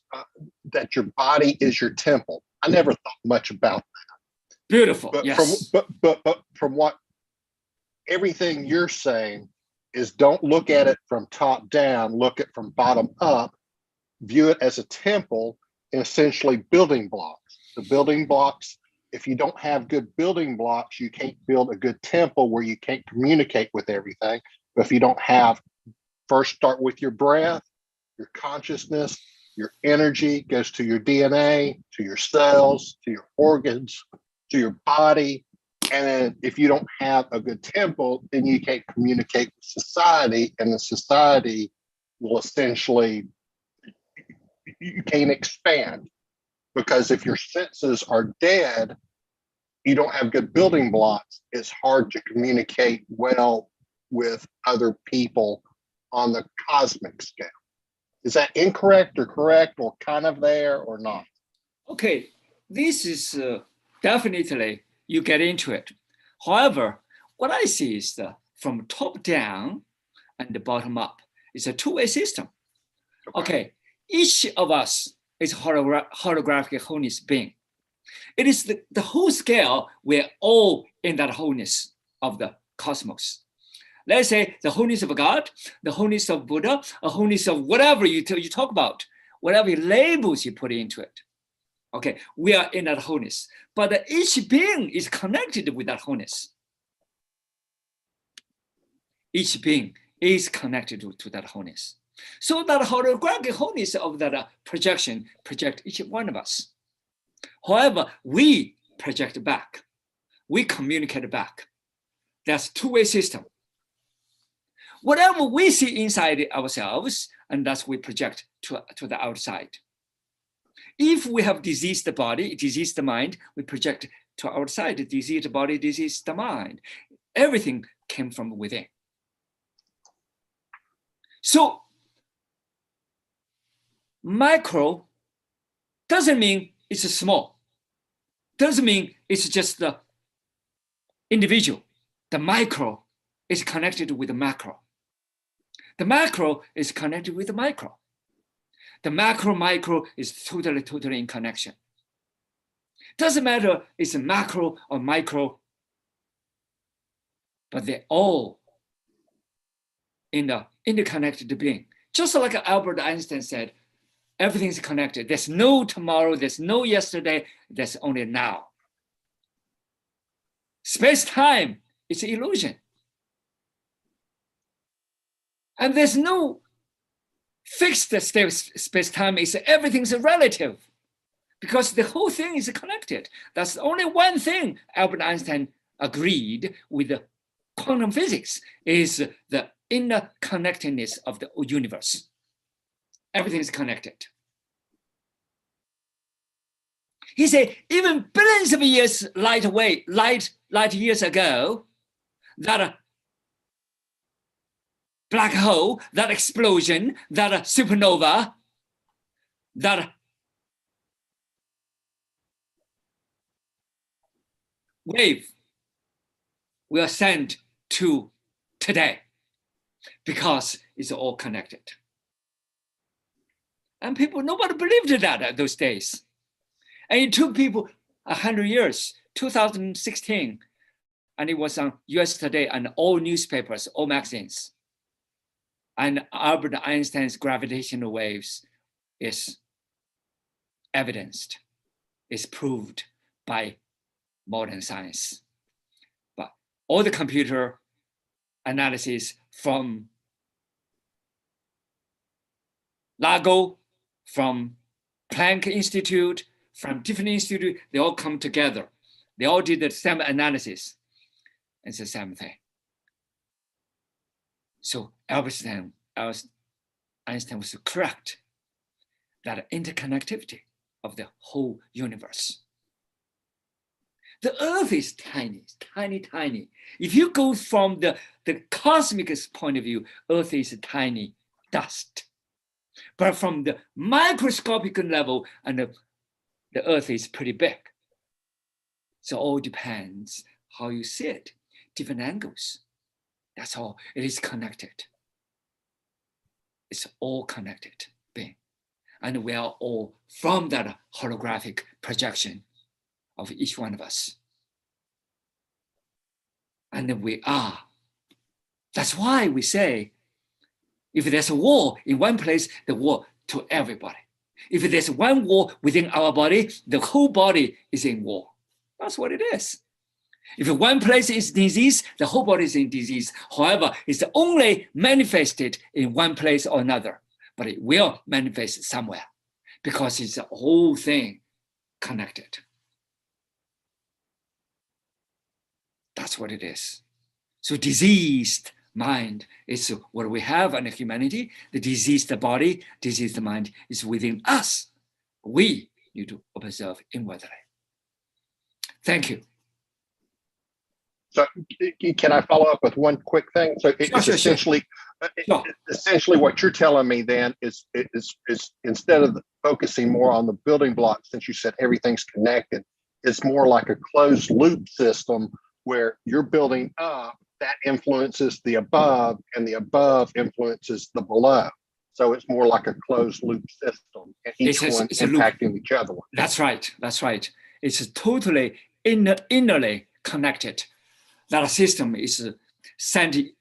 that your body is your temple. I never thought much about that. Beautiful. But yes. But from what everything you're saying is, don't look at it from top down. Look at it from bottom up. View it as a temple, and essentially building blocks. The building blocks. If you don't have good building blocks, you can't build a good temple where you can't communicate with everything. But if you don't have, first start with your breath, your consciousness, your energy goes to your DNA, to your cells, to your organs, to your body. And then if you don't have a good temple, then you can't communicate with society, and the society will essentially, you can't expand. Because if your senses are dead, you don't have good building blocks, it's hard to communicate well with other people on the cosmic scale. Is that incorrect or correct or kind of there or not? Okay, this is definitely you get into it. However, what I see is from top down and the bottom up. It's a two-way system. Okay, each of us is holographic wholeness being. It is the whole scale. We're all in that wholeness of the cosmos. Let's say the wholeness of God, the wholeness of Buddha, a wholeness of whatever you talk about, whatever labels you put into it. Okay, we are in that wholeness, but each being is connected with that wholeness. Each being is connected to that wholeness. So that holographic wholeness of that projection project each one of us. However, we project back. We communicate back. That's two-way system. Whatever we see inside ourselves, and that's we project to the outside. If we have diseased body, diseased mind, we project to outside, diseased body, diseased mind. Everything came from within. So micro doesn't mean it's small. Doesn't mean it's just the individual. The micro is connected with the macro. The macro is connected with the micro. The macro-micro is totally in connection. Doesn't matter it's a macro or micro, but they're all in the interconnected being. Just like Albert Einstein said, everything's connected. There's no tomorrow, there's no yesterday, there's only now. Space-time is an illusion. And there's no fixed space-time, everything's relative because the whole thing is connected. That's only one thing Albert Einstein agreed with the quantum physics is the interconnectedness of the universe. Everything is connected. He said, even billions of years light years ago, that black hole, that explosion, that supernova, that wave will send to today because it's all connected. And nobody believed that at those days. And it took people 100 years, 2016, and it was on US Today and all newspapers, all magazines. And Albert Einstein's gravitational waves is evidenced, is proved by modern science. But all the computer analysis from LAGO, from Planck Institute, from different institutes, they all come together. They all did the same analysis. It's the same thing. So Einstein was correct that interconnectivity of the whole universe. The Earth is tiny, tiny. If you go from the cosmic point of view, Earth is tiny dust. But from the microscopic level, and the Earth is pretty big. So it all depends how you see it, different angles. That's all. It is connected. It's all connected being. And we are all from that holographic projection of each one of us. And we are. That's why we say, if there's a war in one place, the war to everybody. If there's one war within our body, the whole body is in war. That's what it is. If one place is disease, the whole body is in disease. However, it's only manifested in one place or another, but it will manifest somewhere because it's the whole thing connected. That's what it is. So diseased mind is what we have in humanity. The diseased body, diseased mind is within us. We need to observe inwardly. Thank you. So can I follow up with one quick thing? So it's Sure. essentially, Sure. essentially what you're telling me then is instead of focusing more on the building blocks, since you said everything's connected, it's more like a closed loop system where you're building up, that influences the above, and the above influences the below. So it's more like a closed loop system, and each one impacting each other one. That's right. It's totally innerly connected. That system is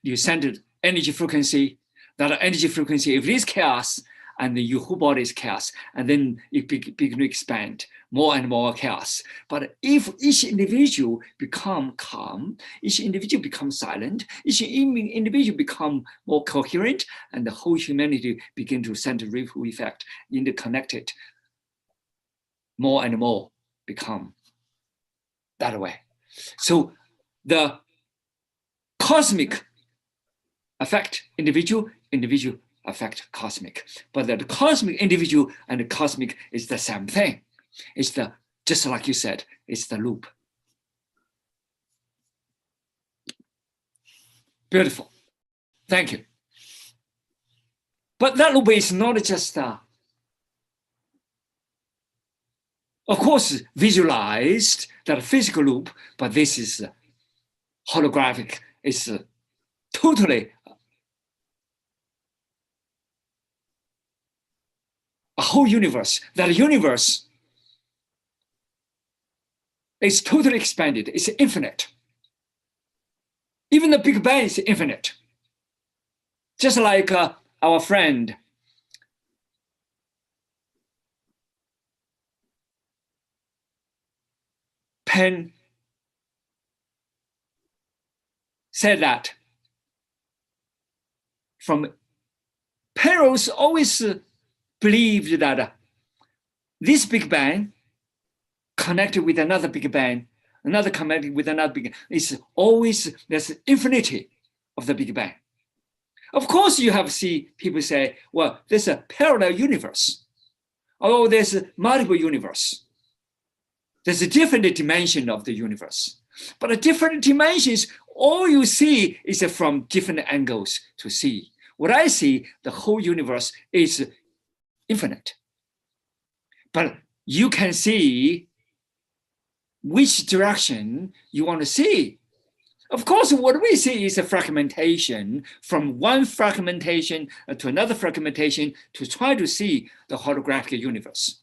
you send energy frequency. That energy frequency, if it is chaos, and your whole body is chaos, and then it begin to expand more and more chaos. But if each individual become calm, each individual become silent, each individual become more coherent, and the whole humanity begin to send a ripple effect, interconnected, more and more become that way. So the cosmic affect individual affect cosmic, but the cosmic individual and the cosmic is the same thing. It's just like you said, it's the loop. Beautiful. Thank you. But that loop is not just of course visualized, that physical loop, but this is holographic. It's totally a whole universe. That universe is totally expanded. It's infinite. Even the Big Bang is infinite. Just like our friend Penn said that. From Penrose always believed that this Big Bang connected with another Big Bang, another connected with another Big Bang. It's always, there's infinity of the Big Bang. Of course, you have seen people say, well, there's a parallel universe. Oh, there's a multiple universe. There's a different dimension of the universe. But the different dimensions, all you see is from different angles to see. What I see, the whole universe is infinite. But you can see which direction you want to see. Of course, what we see is a fragmentation, from one fragmentation to another fragmentation, to try to see the holographic universe,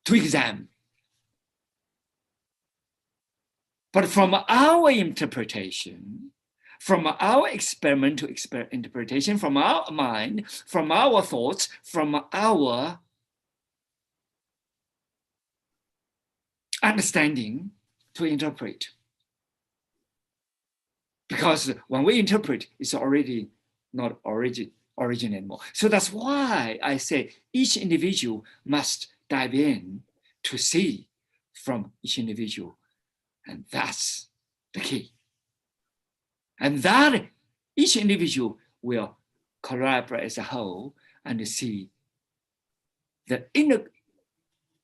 to examine. But from our interpretation, from our experimental interpretation, from our mind, from our thoughts, from our understanding to interpret. Because when we interpret, it's already not origin anymore. So that's why I say each individual must dive in to see from each individual. And that's the key. And that each individual will collaborate as a whole and see the inner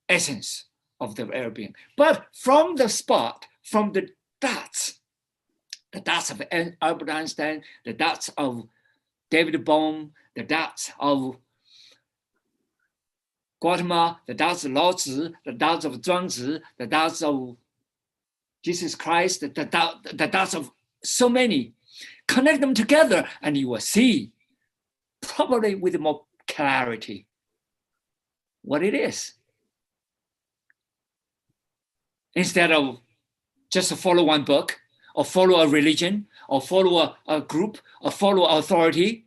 essence of the well-being. But from the spot, from the dots of Albert Einstein, the dots of David Bohm, the dots of Gautama, the dots of Lao Tzu, the dots of Zhuangzi, the dots of Jesus Christ, the dots of so many. Connect them together and you will see, probably with more clarity, what it is. Instead of just follow one book, or follow a religion, or follow a group, or follow authority.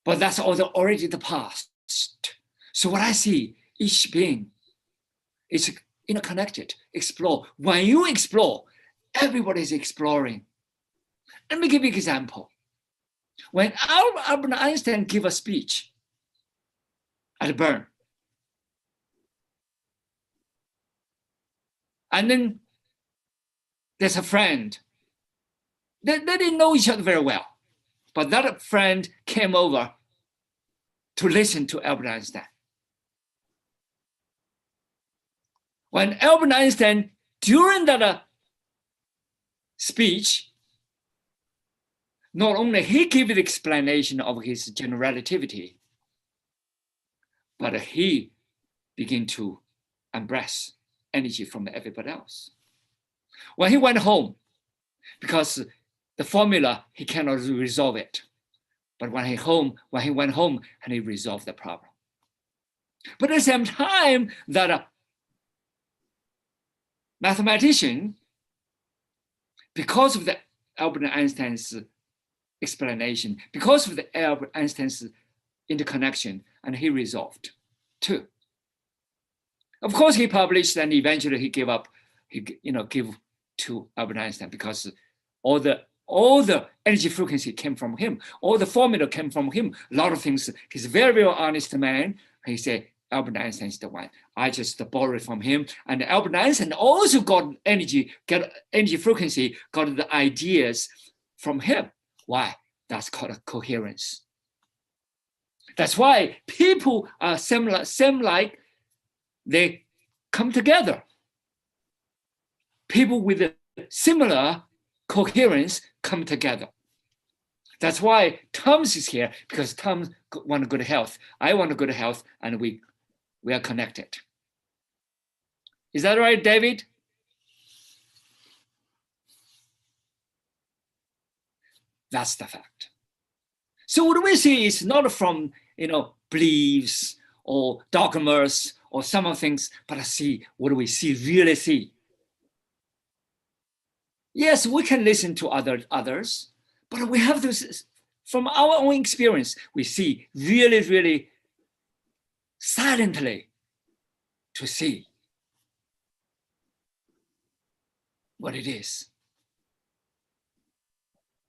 But that's already the past. So what I see, each being is interconnected. Explore. When you explore, everybody is exploring. Let me give you an example. When Albert Einstein gave a speech at Bern, and then there's a friend. They didn't know each other very well, but that friend came over to listen to Albert Einstein. When Albert Einstein during that speech, not only he gave the explanation of his general relativity, but he began to embrace energy from everybody else. When he went home, because the formula, he cannot resolve it. But when he went home, and he resolved the problem. But at the same time, that mathematician, because of the Albert Einstein's explanation, because of the Albert Einstein's interconnection, and he resolved too. Of course, he published, and eventually he gave up. He give to Albert Einstein because all the energy frequency came from him. All the formula came from him. A lot of things. He's a very, very honest man. He said, Albert Einstein is the one. I just borrowed from him. And Albert Einstein also got energy frequency, got the ideas from him. Why? That's called a coherence. That's why people are similar, like they come together. People with a similar coherence come together. That's why Tom's is here, because Tom wants good health. I want good health, and we are connected. Is that right, David? That's the fact. So what we see is not from beliefs or dogmas or some things, but I see what we really see. Yes, we can listen to others, but we have to, from our own experience, we see really, really silently to see what it is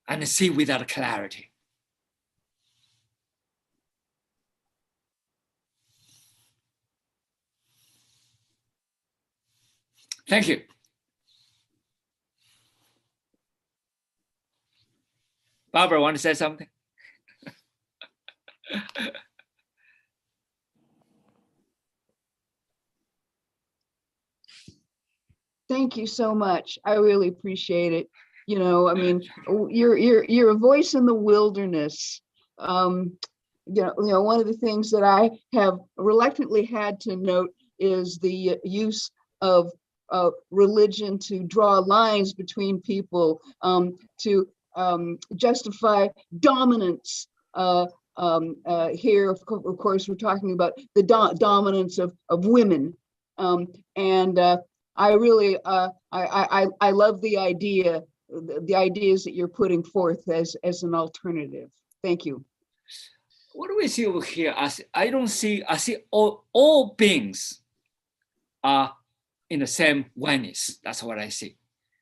and see without clarity. Thank you. Barbara, want to say something? Thank you so much. I really appreciate it. I mean, you're a voice in the wilderness. One of the things that I have reluctantly had to note is the use of religion to draw lines between people, to justify dominance. Here, of course, we're talking about the dominance of women, and I really I love the ideas that you're putting forth as an alternative. Thank you. What do we see over here? I see all beings are in the same oneness. That's what I see.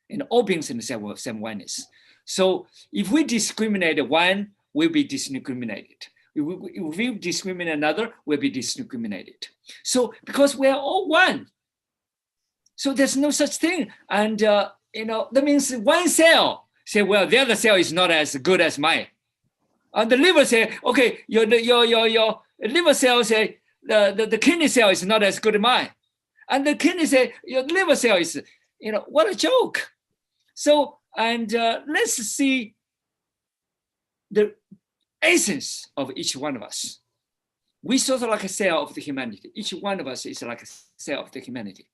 And all beings in the same oneness. So if we discriminate one, we'll be discriminated. If we discriminate another, we'll be discriminated. So because we are all one, so there's no such thing. And that means one cell say, well, the other cell is not as good as mine. And the liver say, okay, your liver cell say the kidney cell is not as good as mine. And the kidney say your liver cell is, what a joke. So, and let's see the essence of each one of us. We sort of like a cell of the humanity. Each one of us is like a cell of the humanity.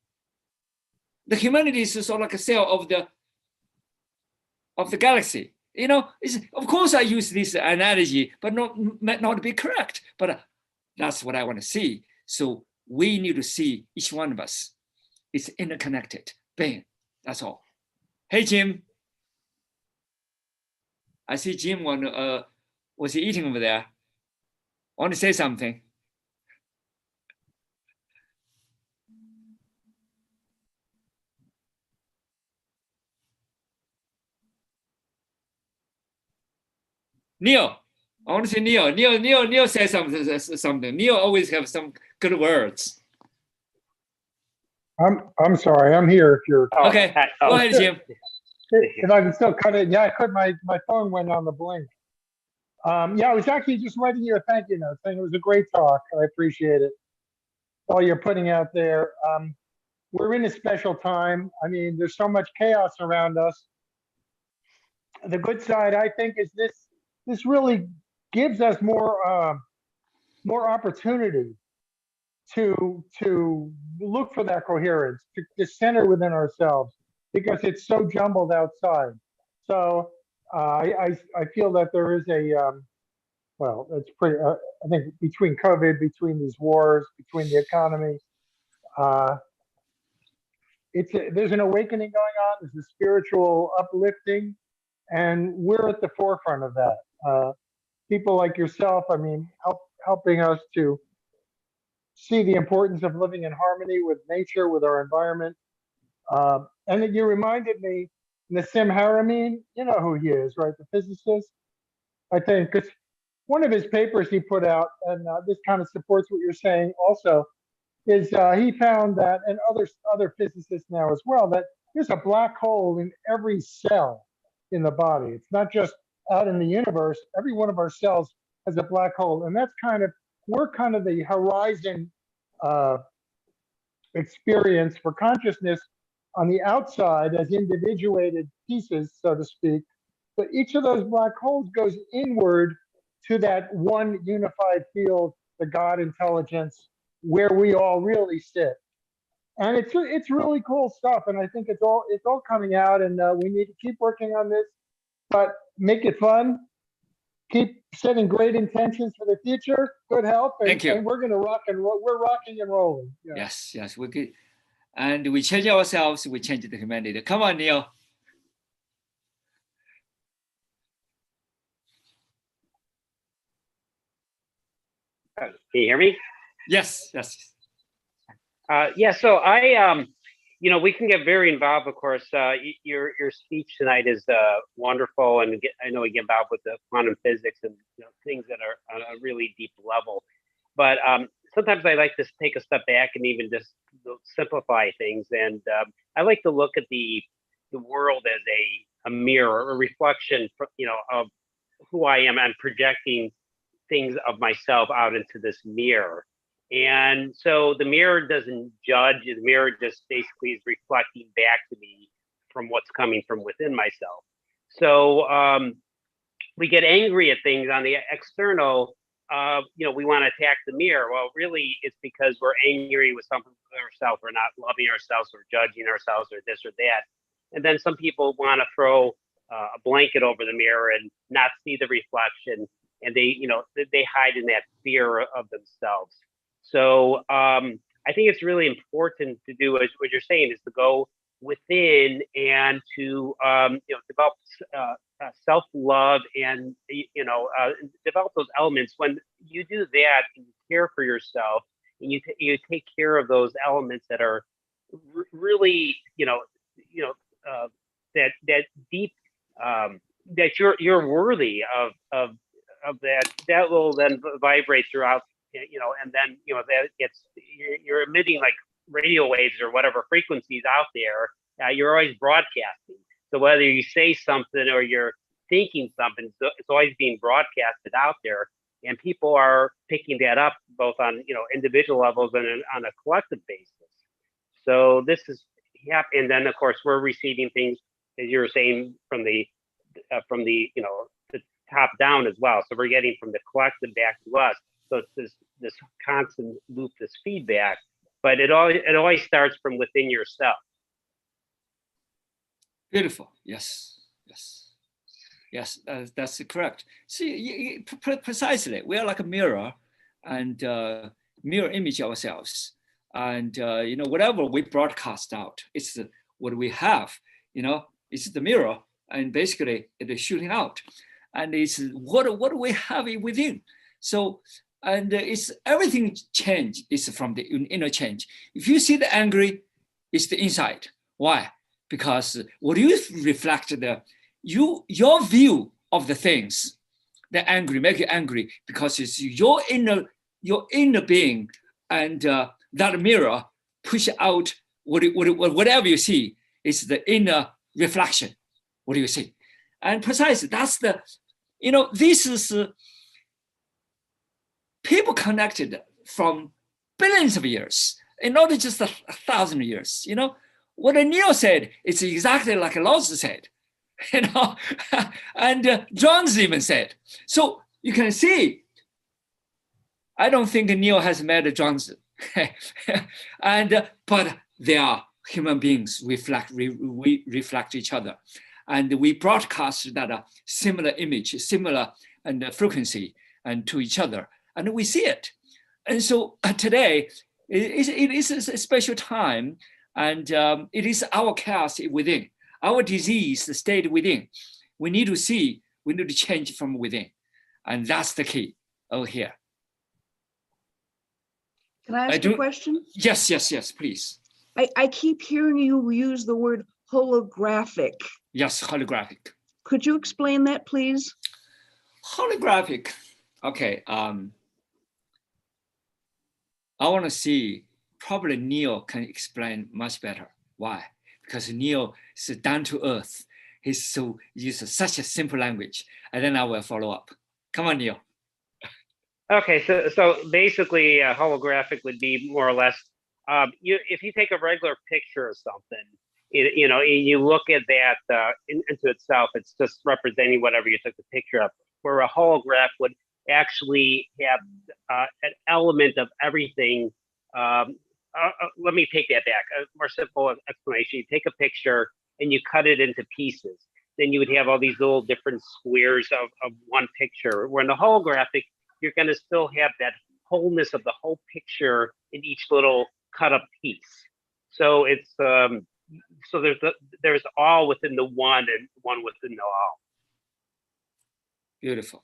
The humanity is sort of like a cell of the galaxy. Of course I use this analogy, but might not be correct. But that's what I want to see. So we need to see each one of us is interconnected being. That's all. Hey, Jim. I see Jim was he eating over there? Want to say something? Neil, I want to say Neil. Neil says something. Neil always have some good words. I'm sorry. I'm here. If you're okay, go ahead, Jim. If I can still cut it, yeah. I could. My phone went on the blink. Yeah, I was actually just writing you a thank you note, saying it was a great talk. I appreciate it. All you're putting out there. we're in a special time. I mean, there's so much chaos around us. The good side, I think, is this really gives us more opportunity to look for that coherence, to center within ourselves, because it's so jumbled outside. So I feel that there is well, it's pretty. I think between COVID, between these wars, between the economy, there's an awakening going on. There's a spiritual uplifting, and we're at the forefront of that. People like yourself, I mean, helping us to see the importance of living in harmony with nature, with our environment. And then you reminded me, Nassim Haramein, you know who he is, right? The physicist, I think, because one of his papers he put out, and this kind of supports what you're saying also, is he found that, and other physicists now as well, that there's a black hole in every cell in the body. It's not just out in the universe. Every one of our cells has a black hole, and that's we're kind of the horizon experience for consciousness on the outside as individuated pieces, so to speak. But each of those black holes goes inward to that one unified field, the God intelligence, where we all really sit. And it's really cool stuff. And I think it's all coming out, and we need to keep working on this, but make it fun. Keep setting great intentions for the future. Good health. Thank you. And we're going to rock and roll. We're rocking and rolling. Yeah. Yes, we could. And we change ourselves, we change the humanity. Come on, Neil. Can you hear me? Yes. Yeah, so I, we can get very involved, of course. Your speech tonight is wonderful, and I know we get involved with the quantum physics and things that are on a really deep level. But sometimes I like to take a step back and even just simplify things. And I like to look at the world as a mirror, a reflection, of who I am. I'm projecting things of myself out into this mirror. And so the mirror doesn't judge, the mirror just basically is reflecting back to me from what's coming from within myself. So we get angry at things on the external, we want to attack the mirror. Well, really it's because we're angry with something ourselves, we're not loving ourselves, or judging ourselves, or this or that. And then some people want to throw a blanket over the mirror and not see the reflection, and they hide in that fear of themselves. So I think it's really important to do, as what you're saying, is to go within and to develop self-love and develop those elements. When you do that and you care for yourself and you take care of those elements that are really that deep, that you're worthy of that will then vibrate throughout, and then that gets, you're emitting like radio waves or whatever frequencies out there. You're always broadcasting. So whether you say something or you're thinking something, it's always being broadcasted out there, and people are picking that up both on individual levels and on a collective basis. So this is and then of course we're receiving things, as you were saying, from the the top down as well. So we're getting from the collective back to us. So it's this constant loop, this feedback, but it always starts from within yourself. Beautiful. Yes, that's correct. See, precisely, we are like a mirror, and mirror image ourselves, and whatever we broadcast out, it's what we have. It's the mirror, and basically it is shooting out, and it's what we have within. So, and it's everything change is from the inner change. If you see the angry, it's the inside. Why? Because what you reflect your view of the things, the angry make you angry because it's your inner being, and that mirror push out whatever you see. It's the inner reflection. What do you see? And precisely that's the this is people connected from billions of years, not just 1,000 years. What Neil said, it's exactly like Lao Tzu said, and John's even said. So you can see, I don't think Neil has met John's, but they are human beings, we reflect each other. And we broadcast that similar image, similar frequency and to each other, and we see it. And so today, it is a special time, and it is our chaos within, our disease stayed within. We need to see, we need to change from within. And that's the key over here. Can I ask a question? Yes, please. I keep hearing you use the word holographic. Yes, holographic. Could you explain that, please? Holographic. Okay. I want to see, probably Neil can explain much better. Why? Because Neil is down to earth. He's uses such a simple language. And then I will follow up. Come on, Neil. Okay, so basically, holographic would be more or less, if you take a regular picture of something, you look at that into itself, it's just representing whatever you took the picture of. Where a holograph would actually have an element of everything. Let me take that back. A more simple explanation: you take a picture and you cut it into pieces. Then you would have all these little different squares of one picture. Where in the holographic, you're going to still have that wholeness of the whole picture in each little cut up piece. So it's so there's all within the one and one within the all. Beautiful.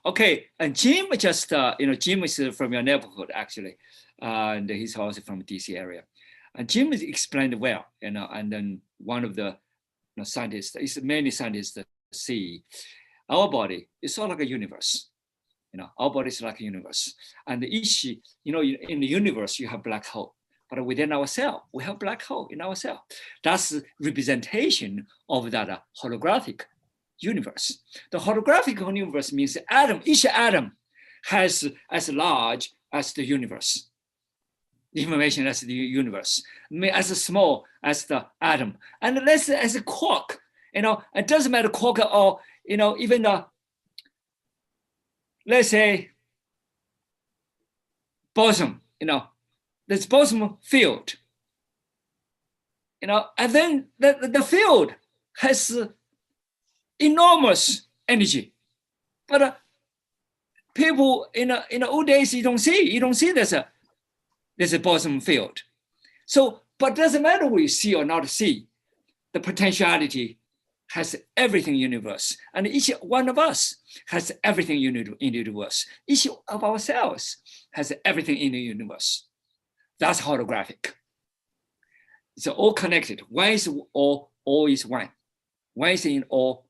Okay, and Jim just Jim is from your neighborhood actually, and he's also from DC area. And Jim is explained well, and then one of the scientists, many scientists that see our body is sort of like a universe. Our body is like a universe, and each, in the universe you have black hole, but within our cell we have black hole in our cell. That's representation of that holographic universe. The holographic universe means each atom has as large as the universe. Information as the universe, as small as the atom, and less as a quark. It doesn't matter quark or even the, let's say, boson. This boson field. And then the field has enormous energy, but people in the old days you don't see there's a boson field. So, but doesn't matter what you see or not see, the potentiality has everything in the universe, and each one of us has everything in the universe. Each of our cells has everything in the universe. That's holographic. It's all connected. One is all is one. One is in all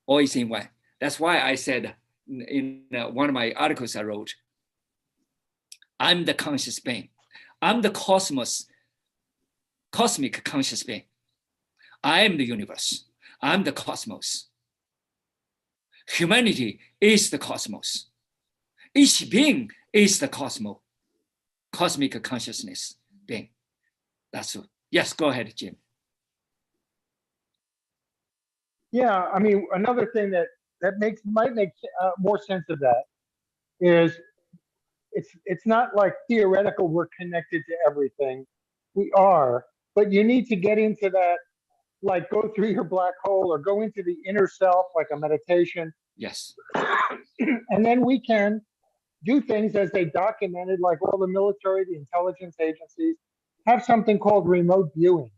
is in one. That's why I said in one of my articles I wrote, I'm the conscious being. I'm the cosmic conscious being. I am the universe. I'm the cosmos. Humanity is the cosmos. Each being is the cosmic consciousness being. That's it. Yes, go ahead, Jim. Yeah, I mean, another thing that might make more sense of that is it's not like theoretical we're connected to everything. We are, but you need to get into that, like go through your black hole or go into the inner self, like a meditation. Yes. And then we can do things as they documented, like all the military, the intelligence agencies, have something called remote viewing,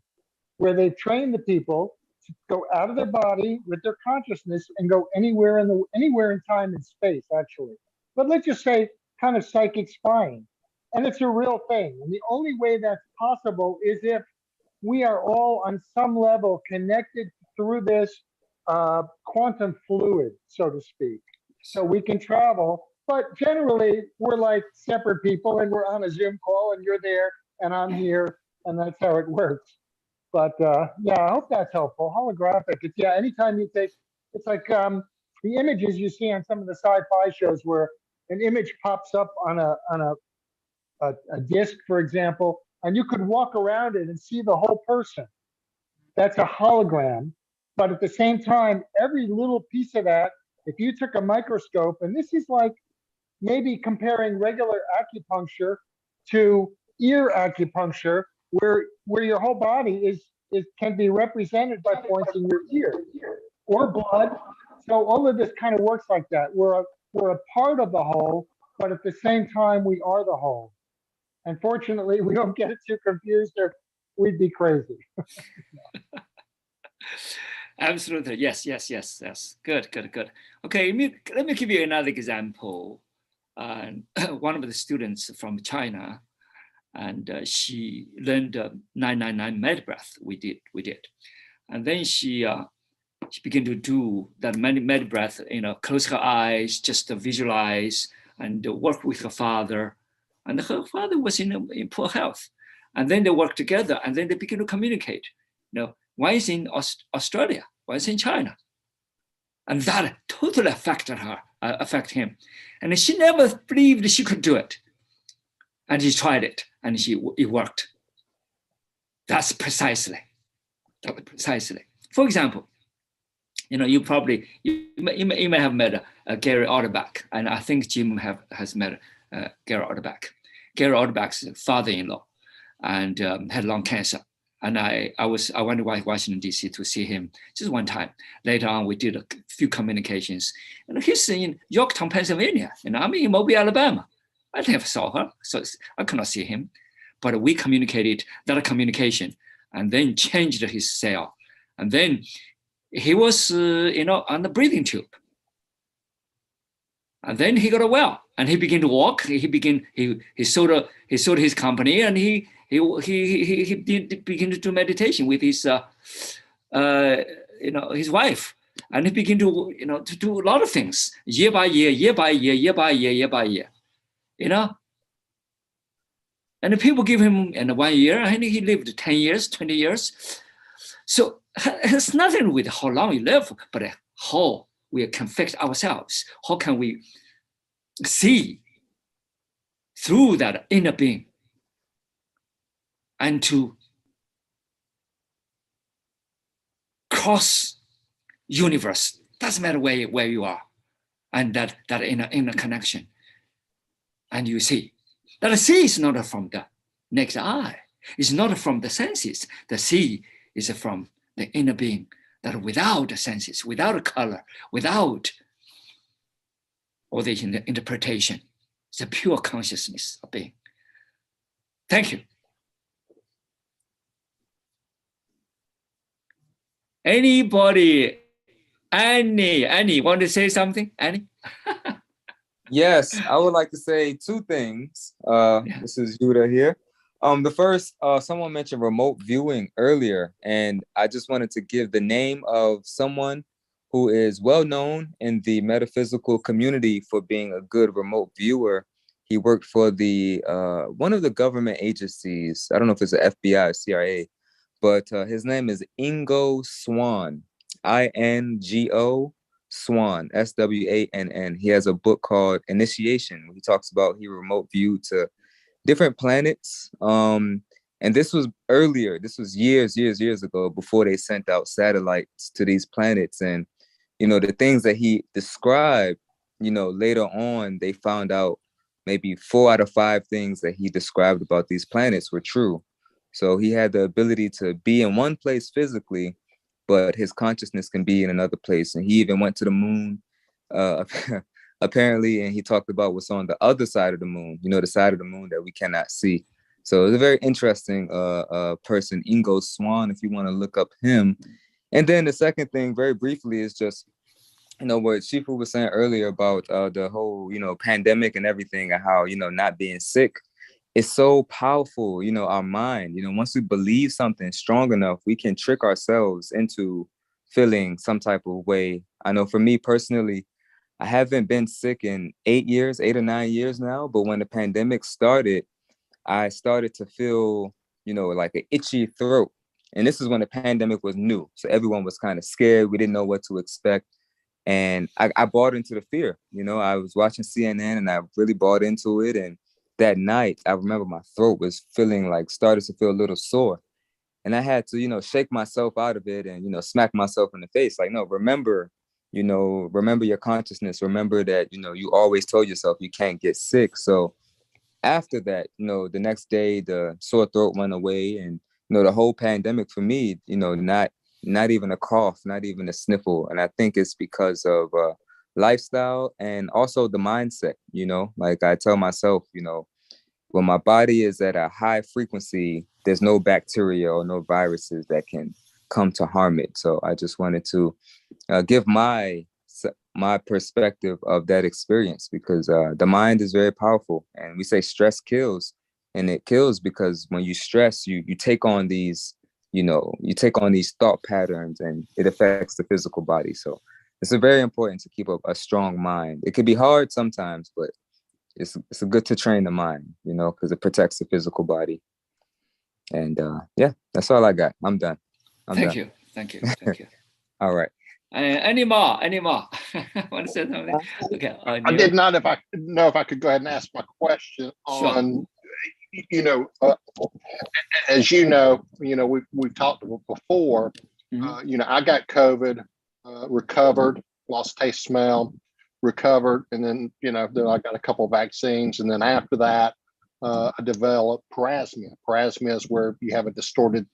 where they train the people to go out of their body with their consciousness and go anywhere in time and space, actually. But let's just say kind of psychic spying. And it's a real thing. And the only way that's possible is if we are all on some level connected through this quantum fluid, so to speak. So we can travel, but generally we're like separate people and we're on a Zoom call and you're there and I'm here and that's how it works. But yeah, I hope that's helpful. Holographic, it's anytime you take, it's like the images you see on some of the sci-fi shows where an image pops up on a a disc, for example, and you could walk around it and see the whole person. That's a hologram. But at the same time, every little piece of that, if you took a microscope, and this is like maybe comparing regular acupuncture to ear acupuncture, where your whole body is can be represented by points in your ear or blood. So all of this kind of works like that. We're a part of the whole, but at the same time, we are the whole. Unfortunately, we don't get it too confused, or we'd be crazy. Absolutely. Yes. Good. Okay, let me give you another example. One of the students from China, and she learned 999 med breath. We did. And then she began to do that med breath, close her eyes, just to visualize, and work with her father. And her father was in poor health. And then they worked together, and then they began to communicate. One is in Australia, one is in China. And that totally affected him. And she never believed she could do it. And she tried it, and it worked. That's precisely. For example, you may have met Gary Autobach, and I think Jim has met Gary Autobach. Gary Autobach's father-in-law, and had lung cancer. And I went to Washington, D.C. to see him just one time. Later on, we did a few communications. And he's in Yorktown, Pennsylvania, and I'm in Mobile, Alabama. I never saw her, so I could not see him. But we communicated that communication, and then changed his cell. And then he was, on the breathing tube. And then he got well, and he began to walk. He sold his company, and he began to do meditation with his his wife, and he began to to do a lot of things year by year. And the people give him 1 year, and he lived 10 years, 20 years. So it's nothing with how long you live, but how we can fix ourselves. How can we see through that inner being and to cross universe? Doesn't matter where you are, and that inner connection. And you see that the see is not from the naked eye. It's not from the senses. The see is from the inner being, that without the senses, without color, without all the interpretation, it's a pure consciousness of being. Thank you. Anybody? Annie, want to say something? Annie? Yes, I would like to say two things. This is Yuda here. The first, someone mentioned remote viewing earlier, and I just wanted to give the name of someone who is well known in the metaphysical community for being a good remote viewer. He worked for the one of the government agencies. I don't know if it's the FBI or CIA, but his name is Ingo Swann, INGO Swann, SWANN. He has a book called Initiation. He talks about he remote viewed to different planets. And this was earlier. This was years ago, before they sent out satellites to these planets. And the things that he described, later on, they found out maybe 4 out of 5 things that he described about these planets were true. So he had the ability to be in one place physically, but his consciousness can be in another place. And he even went to the moon, apparently, and he talked about what's on the other side of the moon, the side of the moon that we cannot see. So it's a very interesting person, Ingo Swann, if you want to look up him. And then the second thing, very briefly, is just, what Shifu was saying earlier about the whole, pandemic and everything, and how, not being sick. It's so powerful, our mind. Once we believe something strong enough, we can trick ourselves into feeling some type of way. I know for me personally, I haven't been sick in 8 or 9 years now, but when the pandemic started, I started to feel, like an itchy throat. And this is when the pandemic was new. So everyone was kind of scared. We didn't know what to expect. And I bought into the fear. I was watching CNN and I really bought into it. And that night, I remember my throat was started to feel a little sore. And I had to, shake myself out of it and, smack myself in the face. Like, no, remember your consciousness. Remember that, you always told yourself you can't get sick. So after that, the next day, the sore throat went away. And, the whole pandemic for me, not even a cough, not even a sniffle. And I think it's because of lifestyle and also the mindset, like I tell myself, when my body is at a high frequency, there's no bacteria or no viruses that can come to harm it. So I just wanted to give my perspective of that experience, because the mind is very powerful, and we say stress kills, and it kills because when you stress, you take on these, thought patterns, and it affects the physical body. So it's very important to keep a strong mind. It could be hard sometimes, but it's good to train the mind, because it protects the physical body. And yeah, that's all I got. I'm done. Thank you. All right. Any more? Want to say something? Okay. I did not know if I could go ahead and ask my question on, as you know, we've talked before. I got COVID, recovered, lost taste, smell, recovered, and then then I got a couple of vaccines, and then after that, I developed parasmia. Parasmia is where you have a distorted,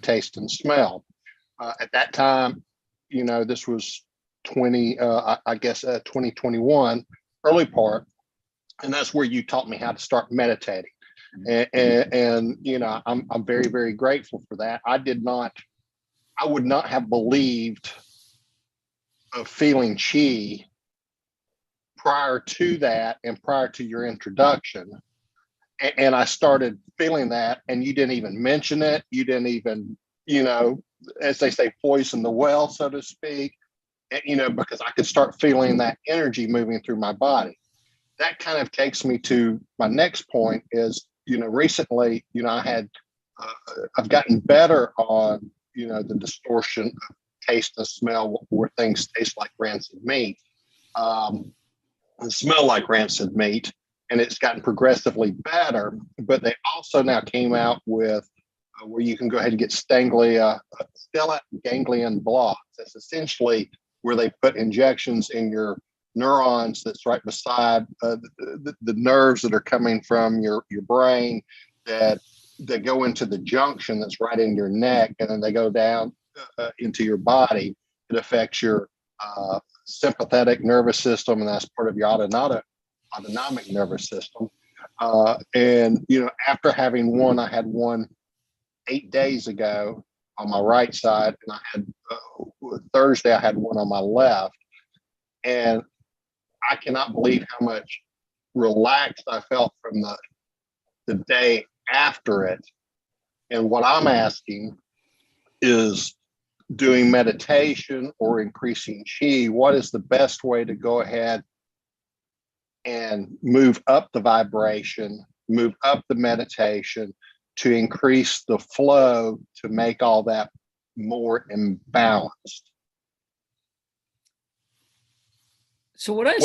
taste and smell. At that time, this was 2021, early part, and that's where you taught me how to start meditating. And I'm very, very grateful for that. I would not have believed of feeling chi prior to that and prior to your introduction. And I started feeling that, and you didn't even mention it. You didn't even, as they say, poison the well, so to speak, because I could start feeling that energy moving through my body. That kind of takes me to my next point is, recently, I've gotten better on, the distortion of taste and smell, where things taste like rancid meat, and smell like rancid meat. And it's gotten progressively better, but they also now came out with where you can go ahead and get stellate ganglion blocks. That's essentially where they put injections in your neurons that's right beside the nerves that are coming from your brain that go into the junction that's right in your neck, and then they go down into your body. It affects your sympathetic nervous system, and that's part of your autonomic nervous system. And after having one, I had one 8 days ago on my right side, and I had Thursday I had one on my left, and I cannot believe how much relaxed I felt from the day after it. And what I'm asking is, doing meditation or increasing chi, what is the best way to go ahead and move up the vibration, move up the meditation to increase the flow, to make all that more imbalanced? So what I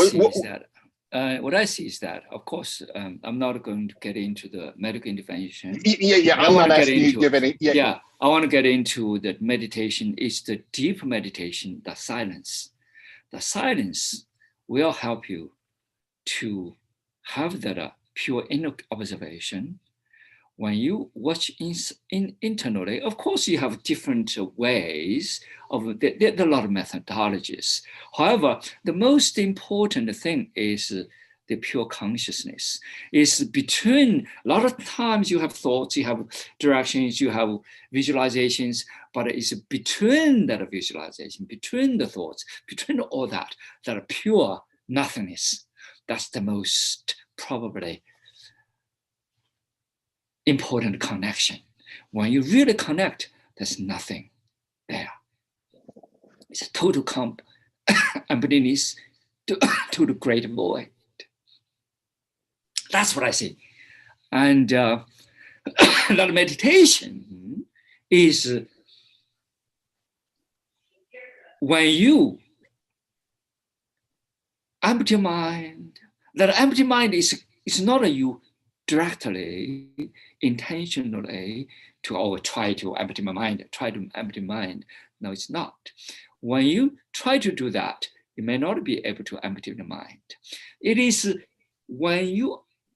see is that, of course, I'm not going to get into the medical intervention. Yeah. I'm not asking you to give any. Yeah, I want to get into the meditation. Is the deep meditation, the silence. The silence will help you to have that pure inner observation. When you watch internally, of course, you have different ways there are a lot of methodologies. However, the most important thing is the pure consciousness. Is between, a lot of times you have thoughts, you have directions, you have visualizations, but it's between that visualization, between the thoughts, between all that pure nothingness. That's the most probably important connection. When you really connect, there's nothing there. It's a total emptiness to the great void. That's what I see. And that meditation is when you empty mind. That empty mind is not you directly, intentionally try to empty my mind, No, it's not. When you try to do that, you may not be able to empty the mind. It is when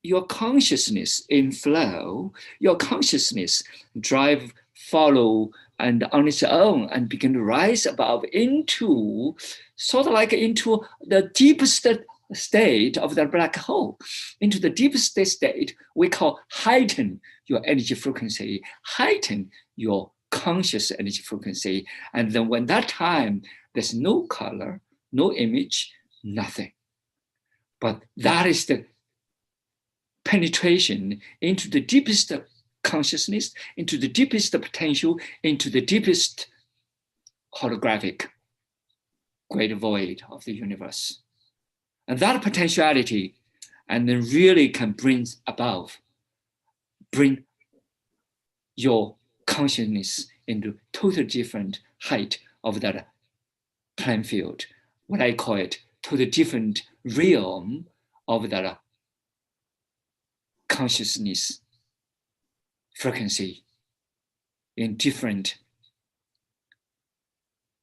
your consciousness in flow, your consciousness follow, and on its own, and begin to rise above into, sort of like into the deepest state of the black hole, into the deepest state we call heighten your energy frequency, heighten your conscious energy frequency. And then when that time, there's no color, no image, nothing. But that is the penetration into the deepest consciousness, into the deepest potential, into the deepest holographic great void of the universe. And that potentiality, and then really can bring your consciousness into totally different height of that plane field. What I call it, totally different realm of that consciousness frequency in different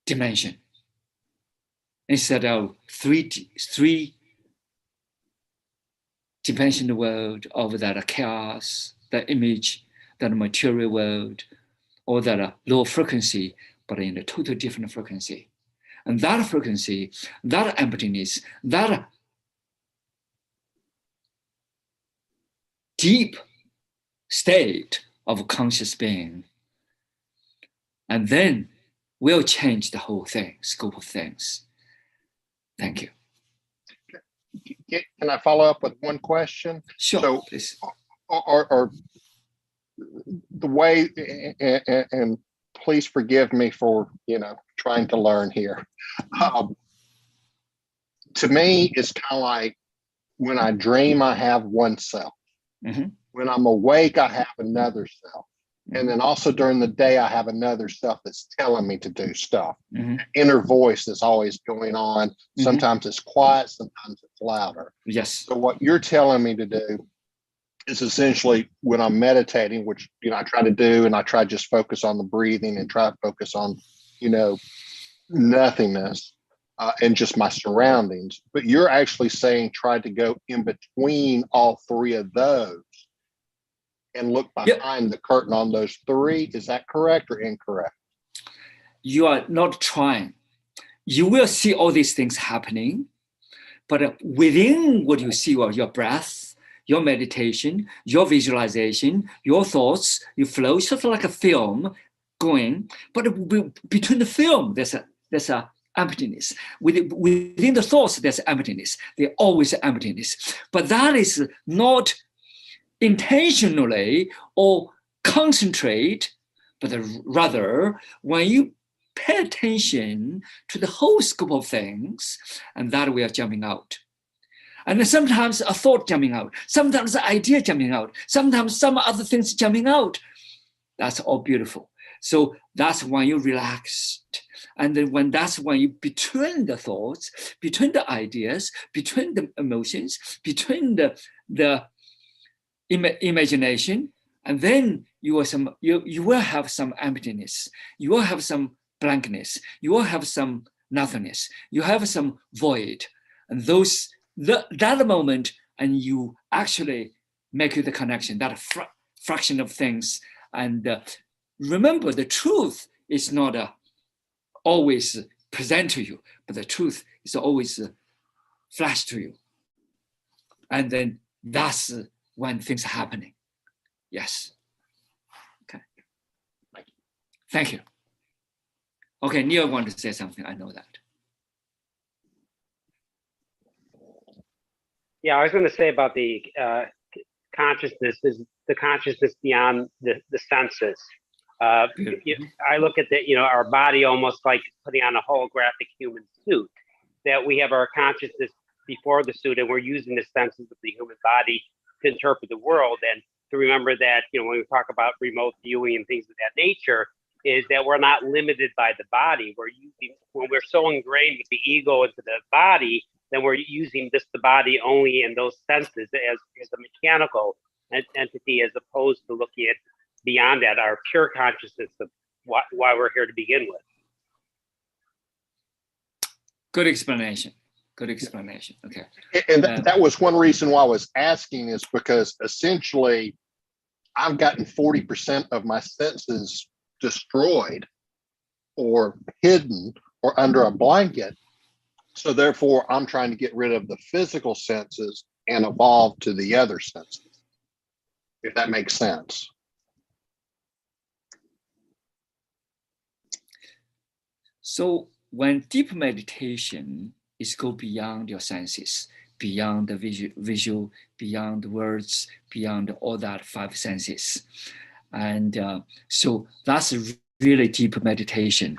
dimension. Instead of three dimensional world of that chaos, the image, that material world, or that low frequency, but in a totally different frequency. And that frequency, that emptiness, that deep state of conscious being, and then will change the whole thing, scope of things. Thank you. Can I follow up with one question? Sure, so, please. Or the way, and please forgive me for, trying to learn here. To me, it's kind of like when I dream, I have one self. Mm-hmm. When I'm awake, I have another self. And then also during the day, I have another self that's telling me to do stuff. Mm-hmm. Inner voice that's always going on. Sometimes it's quiet, sometimes it's louder. Yes. So what you're telling me to do is essentially when I'm meditating, which, I try to do, and I try to just focus on the breathing and try to focus on, nothingness and just my surroundings. But you're actually saying try to go in between all three of those and look behind the curtain on those three. Is that correct or incorrect? You are not trying. You will see all these things happening, but within what you see are your breath, your meditation, your visualization, your thoughts, you flow, sort of like a film going, but between the film, there's a emptiness. Within the thoughts, there's emptiness. There's always emptiness. But that is not intentionally or concentrate, but rather when you pay attention to the whole scope of things, and that we are jumping out. And then sometimes a thought jumping out, sometimes an idea jumping out, sometimes some other things jumping out. That's all beautiful. So that's when you relaxed. And then that's when you, between the thoughts, between the ideas, between the emotions, between the imagination, and then you will have some emptiness, you will have some blankness, you will have some nothingness, you have some void, and that moment, and you actually make the connection, that fraction of things. And remember, the truth is not always present to you, but the truth is always flash to you, and then that's when things are happening. Yes. Okay. Thank you. Okay, Neil wanted to say something. I know that. Yeah, I was going to say about the consciousness is the consciousness beyond the senses. I look at our body almost like putting on a holographic human suit, that we have our consciousness before the suit, and we're using the senses of the human body to interpret the world, and to remember that, when we talk about remote viewing and things of that nature, is that we're not limited by the body. When we're so ingrained with the ego into the body, then we're using just the body only in those senses as a mechanical entity, as opposed to looking at beyond that, our pure consciousness of why we're here to begin with. Good explanation. Good explanation. Okay. And that was one reason why I was asking, is because essentially I've gotten 40% of my senses destroyed or hidden or under a blanket. So therefore I'm trying to get rid of the physical senses and evolve to the other senses, if that makes sense. So when deep meditation is go beyond your senses, beyond the visual, beyond the words, beyond all that 5 senses. And so that's really deep meditation.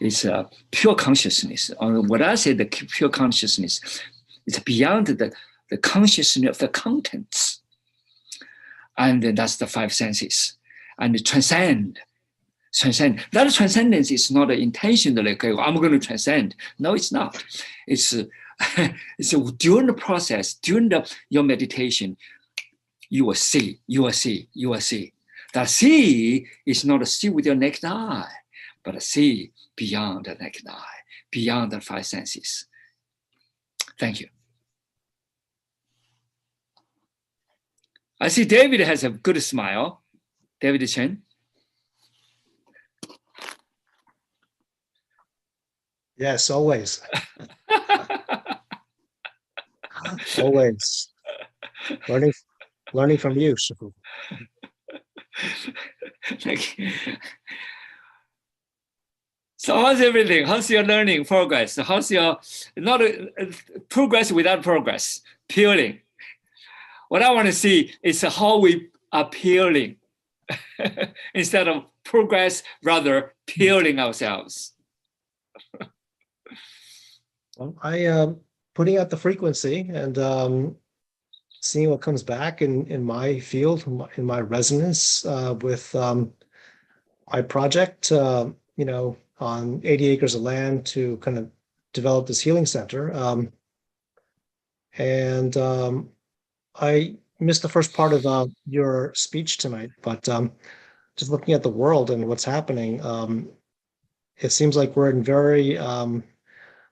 It's pure consciousness. What I say, the pure consciousness, it's beyond the consciousness of the contents. And then that's the 5 senses. And transcend. That transcendence is not an intention that, like, I'm going to transcend. No, it's not. It's during the process, during your meditation, you will see. That see is not a see with your naked eye, but a see beyond the naked eye, beyond the 5 senses. Thank you. I see David has a good smile. David Chen. Yes, always. Always. Learning from you, Shifu. Thank you. So how's everything? How's your learning progress? How's your, not progress without progress, peeling? What I want to see is how we are peeling instead of progress, rather peeling ourselves. Well, I putting out the frequency and seeing what comes back in my field, in my resonance with my project, you know, on 80 acres of land to kind of develop this healing center. I missed the first part of your speech tonight, but just looking at the world and what's happening, it seems like we're in very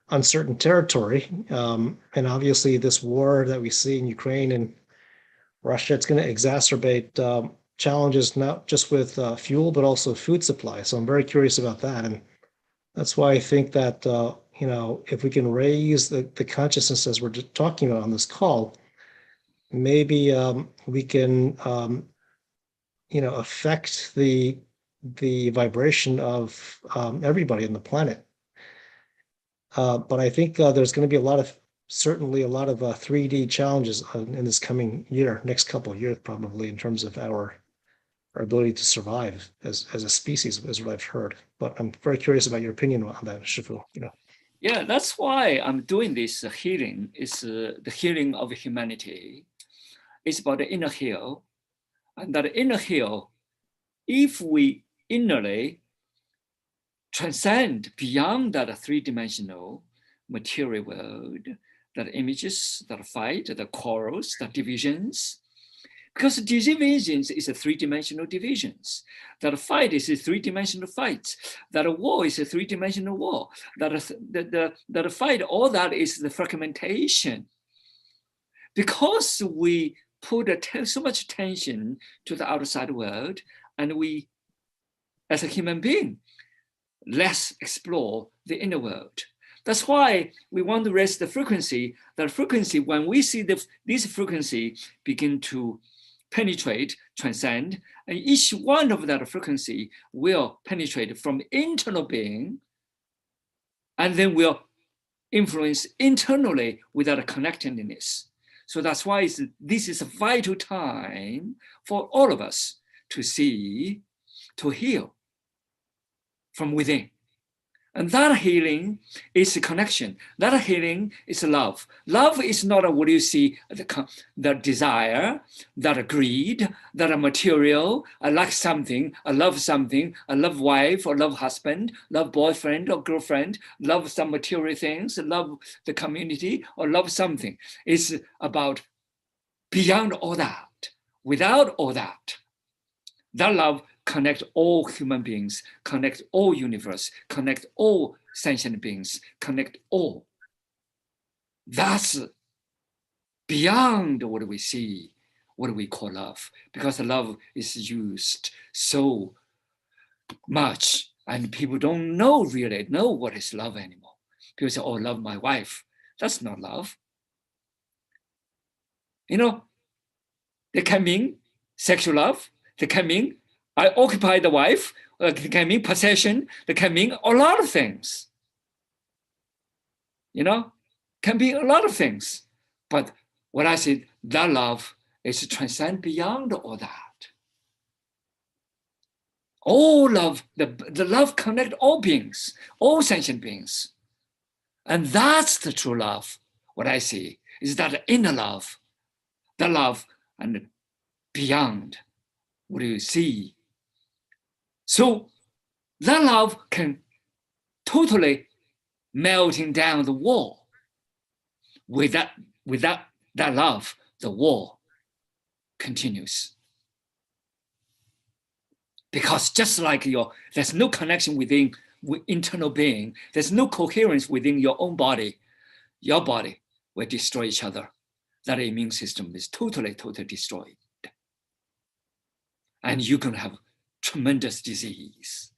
uncertain territory. And obviously this war that we see in Ukraine and Russia, it's going to exacerbate challenges, not just with fuel, but also food supply. So I'm very curious about that. And that's why I think that, you know, if we can raise the consciousness as we're talking about on this call, maybe we can, you know, affect the vibration of everybody on the planet. But I think there's going to be certainly a lot of 3D challenges in this coming year, next couple of years, probably, in terms of our ability to survive as a species, is what I've heard. But I'm very curious about your opinion on that, Shifu. You know. Yeah, that's why I'm doing this healing. It's the healing of humanity. It's about the inner heal. And that inner heal, if we innerly transcend beyond that 3-dimensional material world, that images, that fight, the quarrels, the divisions, because divisions is a 3-dimensional divisions. That fight is a 3-dimensional fight. That war is a 3-dimensional war. That fight, all that is the fragmentation. Because we put so much attention to the outside world, and we, as a human being, less explore the inner world. That's why we want to raise the frequency. That frequency, when we see this frequency begin to penetrate, transcend, and each one of that frequency will penetrate from internal being, and then will influence internally without a connectedness. So that's why this is a vital time for all of us to see, to heal from within. And that healing is a connection. That healing is love. Love is not what you see, the desire, that greed, that material. I like something, I love something, I love wife or love husband, love boyfriend or girlfriend, love some material things, love the community or love something. It's about beyond all that. Without all that, that love connect all human beings, connect all universe, connect all sentient beings, connect all. That's beyond what we see, what we call love, because love is used so much and people don't really know what is love anymore. People say, oh, love my wife. That's not love. You know, they can mean sexual love. They can mean I occupy the wife. They can mean possession. They can mean a lot of things. You know, can be a lot of things. But what I said, that love is to transcend beyond all that. All love, the love connect all beings, all sentient beings. And that's the true love. What I see is that inner love, the love and beyond what you see. So that love can totally melting down the wall. With that love, the wall continues. Because just like there's no connection within internal being, there's no coherence within your own body, your body will destroy each other. That immune system is totally destroyed. And you're going to have tremendous disease.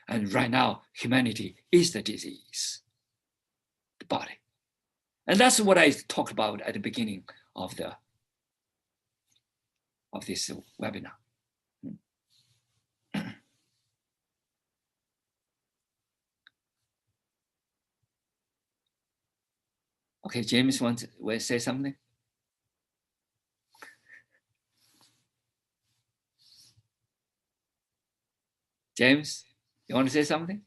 And right now, humanity is the disease, the body. And that's what I talked about at the beginning of this webinar. Okay, James wants to say something. James, you want to say something?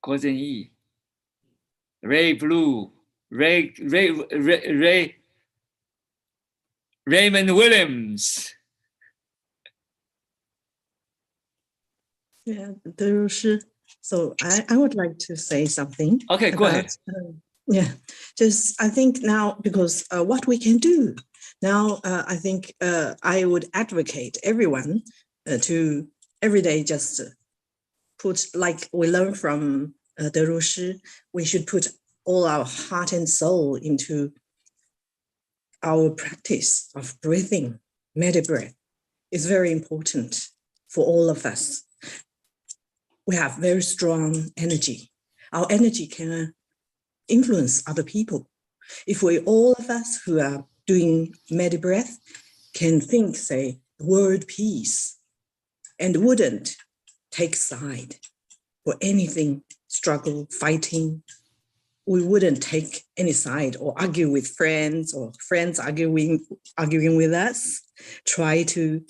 Cousin E, Ray Blue, Raymond Williams. Yeah, so I would like to say something. Okay, go ahead. Yeah, just I think now, because what we can do now, I think I would advocate everyone to every day just put, like we learn from the Rushi, we should put all our heart and soul into our practice of breathing, medi-breath. It's very important for all of us. We have very strong energy. Our energy can influence other people. If we, all of us who are doing medi-breath, can think, say, the word peace, and wouldn't take side for anything, struggle, fighting, we wouldn't take any side or argue with friends or friends arguing with us, try to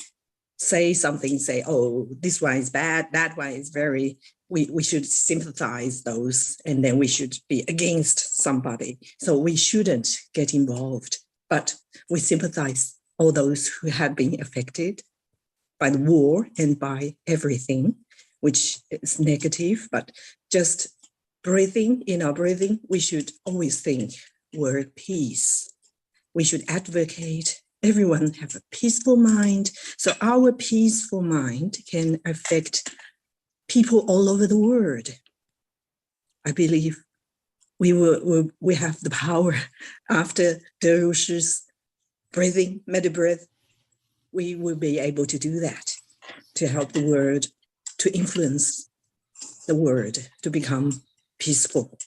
say something, say, oh, this one is bad, that one is very, we should sympathize those, and then we should be against somebody. So we shouldn't get involved, but we sympathize all those who have been affected by the war and by everything, which is negative, but just breathing, in our breathing, we should always think word peace. We should advocate everyone have a peaceful mind. So our peaceful mind can affect people all over the world. I believe we have the power after Derushi's breathing, medi-breath, we will be able to do that, to help the world, to influence the world to become peaceful.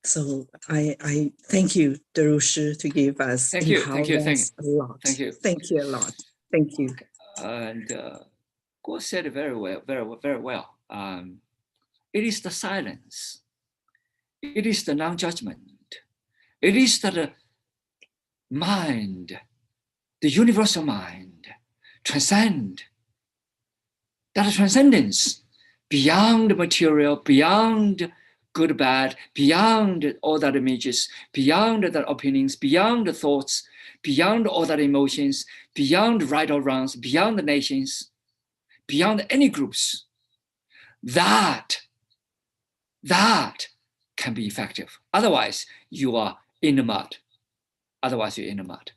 So I thank you, Derushi, to give us Thank you a lot. Thank you. Thank you a lot. Thank you. And Guo said it very well. It is the silence. It is the non-judgment. It is the mind, the universal mind, transcend. That transcendence beyond material, beyond good, bad, beyond all that images, beyond the opinions, beyond the thoughts, beyond all that emotions, beyond right or wrongs, beyond the nations, beyond any groups. That can be effective. Otherwise, you are in the mud. Otherwise, you're in the mud.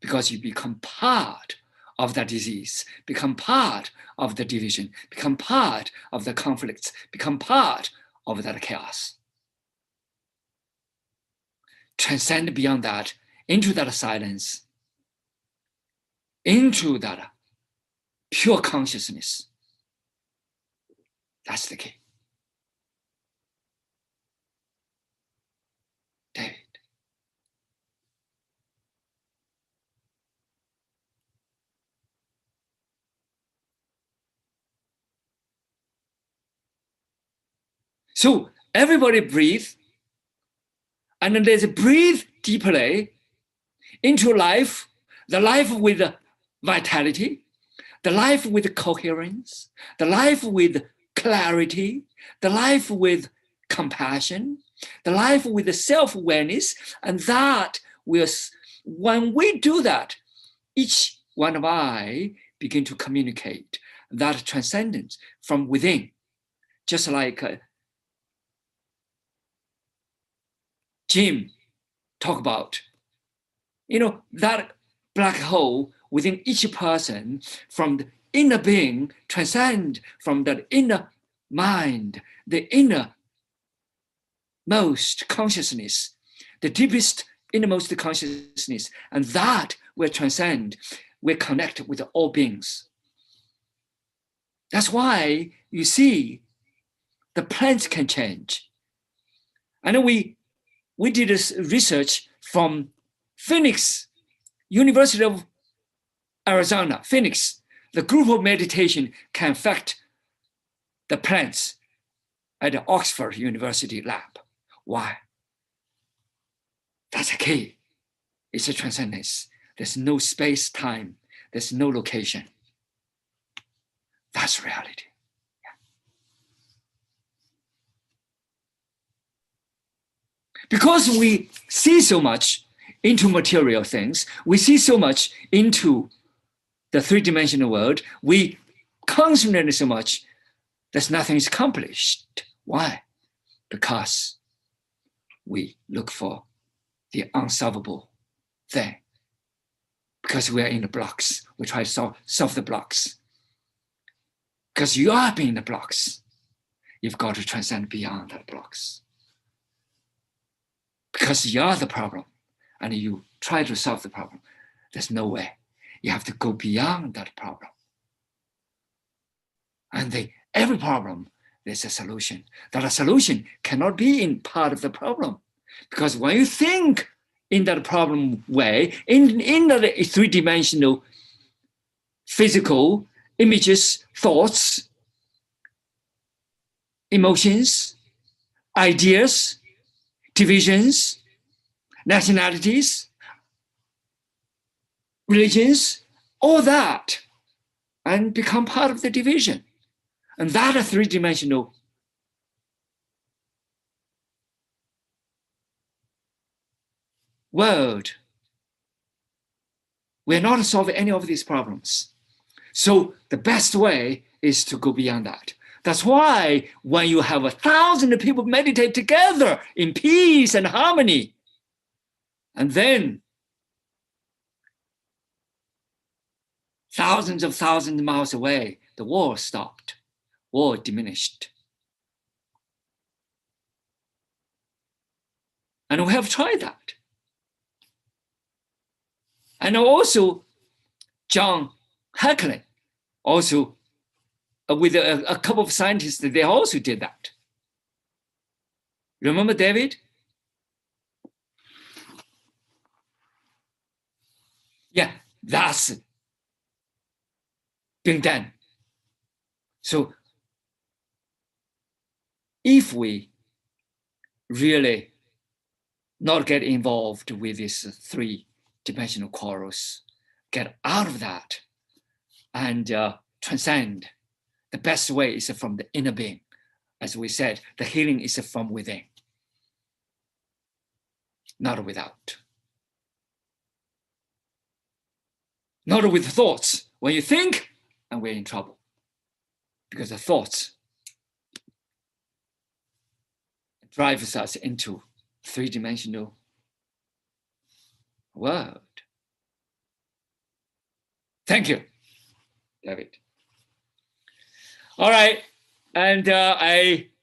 Because you become part of that disease, become part of the division, become part of the conflicts, become part of that chaos. Transcend beyond that, into that silence, into that pure consciousness. That's the key. David. So everybody breathe, and then there's a breathe deeply into life, the life with vitality, the life with coherence, the life with clarity, the life with compassion, the life with self-awareness, and that will, when we do that, each one of I begin to communicate that transcendence from within, just like Jim talked about, that black hole within each person from the inner being transcend from that inner mind, the innermost consciousness, the deepest innermost consciousness, and that will transcend, will connect with all beings. That's why you see the plants can change. And we did this research from Phoenix, University of Arizona, Phoenix. The group of meditation can affect the plants at the Oxford University lab. Why? That's the key. It's a transcendence. There's no space, time. There's no location. That's reality. Because we see so much into material things, we see so much into the three-dimensional world, we concentrate so much that nothing is accomplished. Why? Because we look for the unsolvable thing. Because we are in the blocks. We try to solve the blocks. Because you are being the blocks. You've got to transcend beyond the blocks. Because you are the problem and you try to solve the problem. There's no way. You have to go beyond that problem. And every problem, there's a solution. That a solution cannot be in part of the problem. Because when you think in that problem way, in the three-dimensional physical images, thoughts, emotions, ideas, divisions, nationalities, religions, all that, and become part of the division. And that a three-dimensional world. We're not solving any of these problems. So the best way is to go beyond that. That's why when you have 1,000 people meditate together in peace and harmony, and then thousands of miles away, the war stopped, war diminished. And we have tried that. And also, John Hackley, also with a couple of scientists, they also did that. Remember David? Yeah, that's being done. So if we really not get involved with these three-dimensional quarrels, get out of that and transcend, the best way is from the inner being. As we said, the healing is from within, not without. Not with thoughts. When you think, and we're in trouble. Because the thoughts drives us into three-dimensional world. Thank you, David. All right, and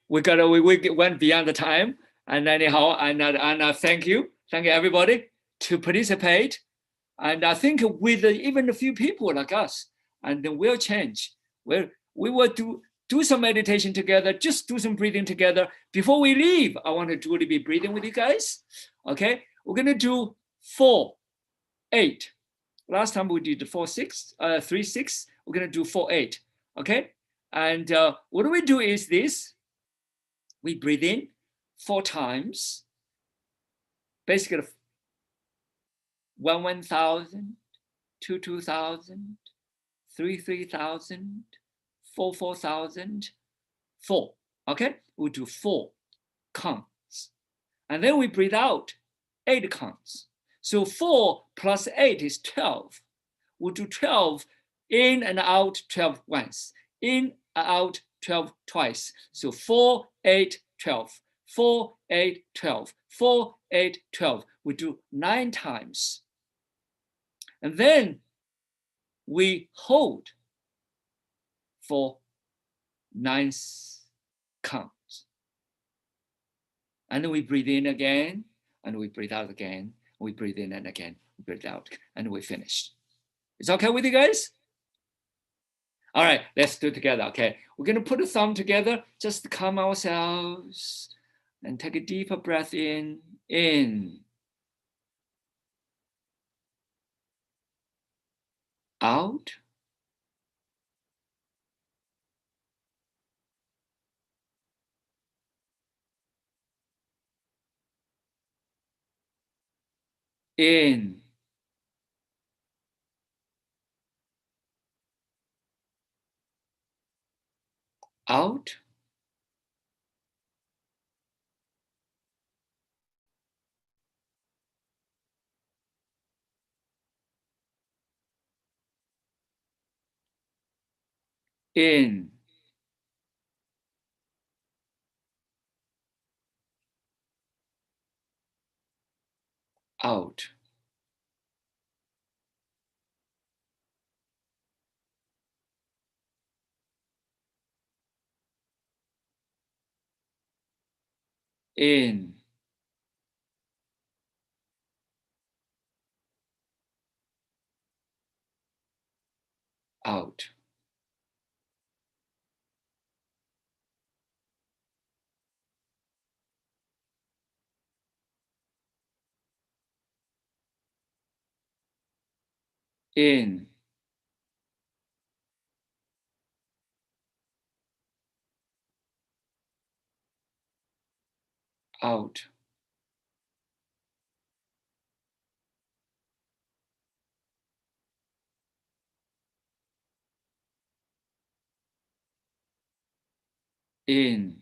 we went beyond the time, and anyhow, and thank you everybody to participate, and I think with even a few people like us, and we'll change. We will do some meditation together, just do some breathing together. Before we leave, I want to truly be breathing with you guys. Okay, we're gonna do 4, 8. Last time we did 4, 6, 3, 6. We're gonna do 4, 8. Okay, and what do we do is this: we breathe in 4 times, basically 1, 1,000, 2, 2,000, 3, 3,000, 4, 4,000, 4. Okay, we'll do 4 counts, and then we breathe out 8 counts. So 4 plus 8 is 12. We'll do 12 in and out 12 once, in and out 12 twice. So 4, 8, 12, 4, 8, 12, 4, 8, 12. We do 9 times. And then we hold for 9 counts. And then we breathe in again, and we breathe out again. We breathe in and again, we breathe out, and we finish. It's okay with you guys? All right, let's do it together, okay? We're gonna put a thumb together just to calm ourselves and take a deeper breath in, out, in, out, in, out, in, out, in, out, in,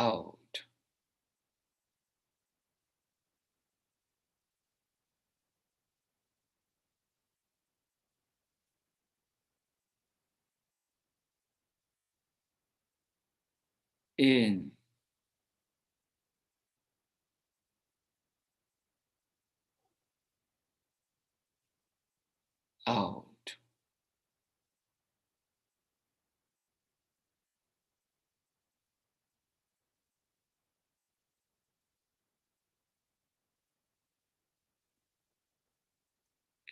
out, in, out,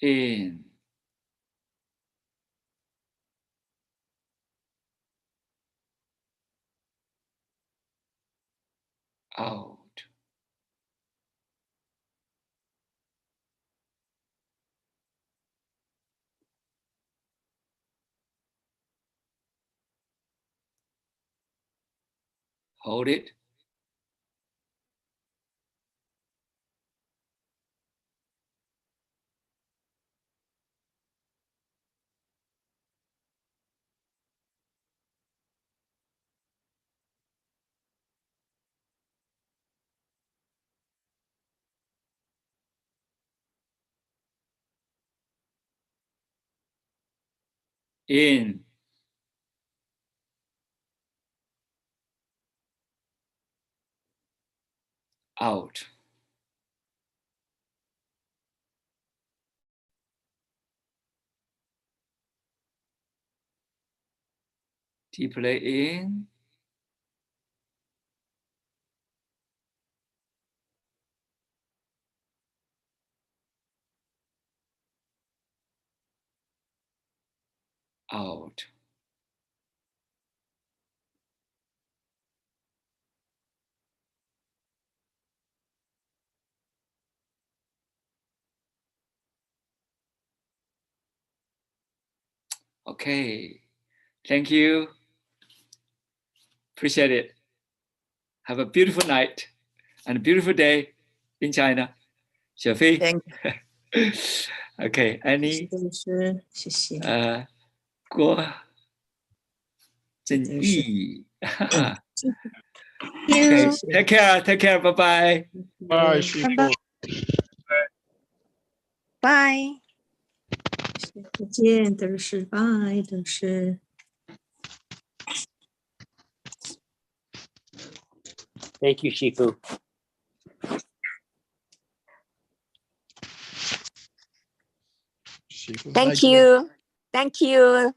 in, out. Hold it. In, out. Deeply in. Out. Okay, thank you. Appreciate it. Have a beautiful night and a beautiful day in China. 小飞 Thank Okay, Annie, 谢谢。郭这正都是义 谢 Okay, 谢。 take care, bye bye. Bye, Shifu. Bye. 再见，都是拜，都是。Thank you, Shifu. Shifu, Thank you. Thank you.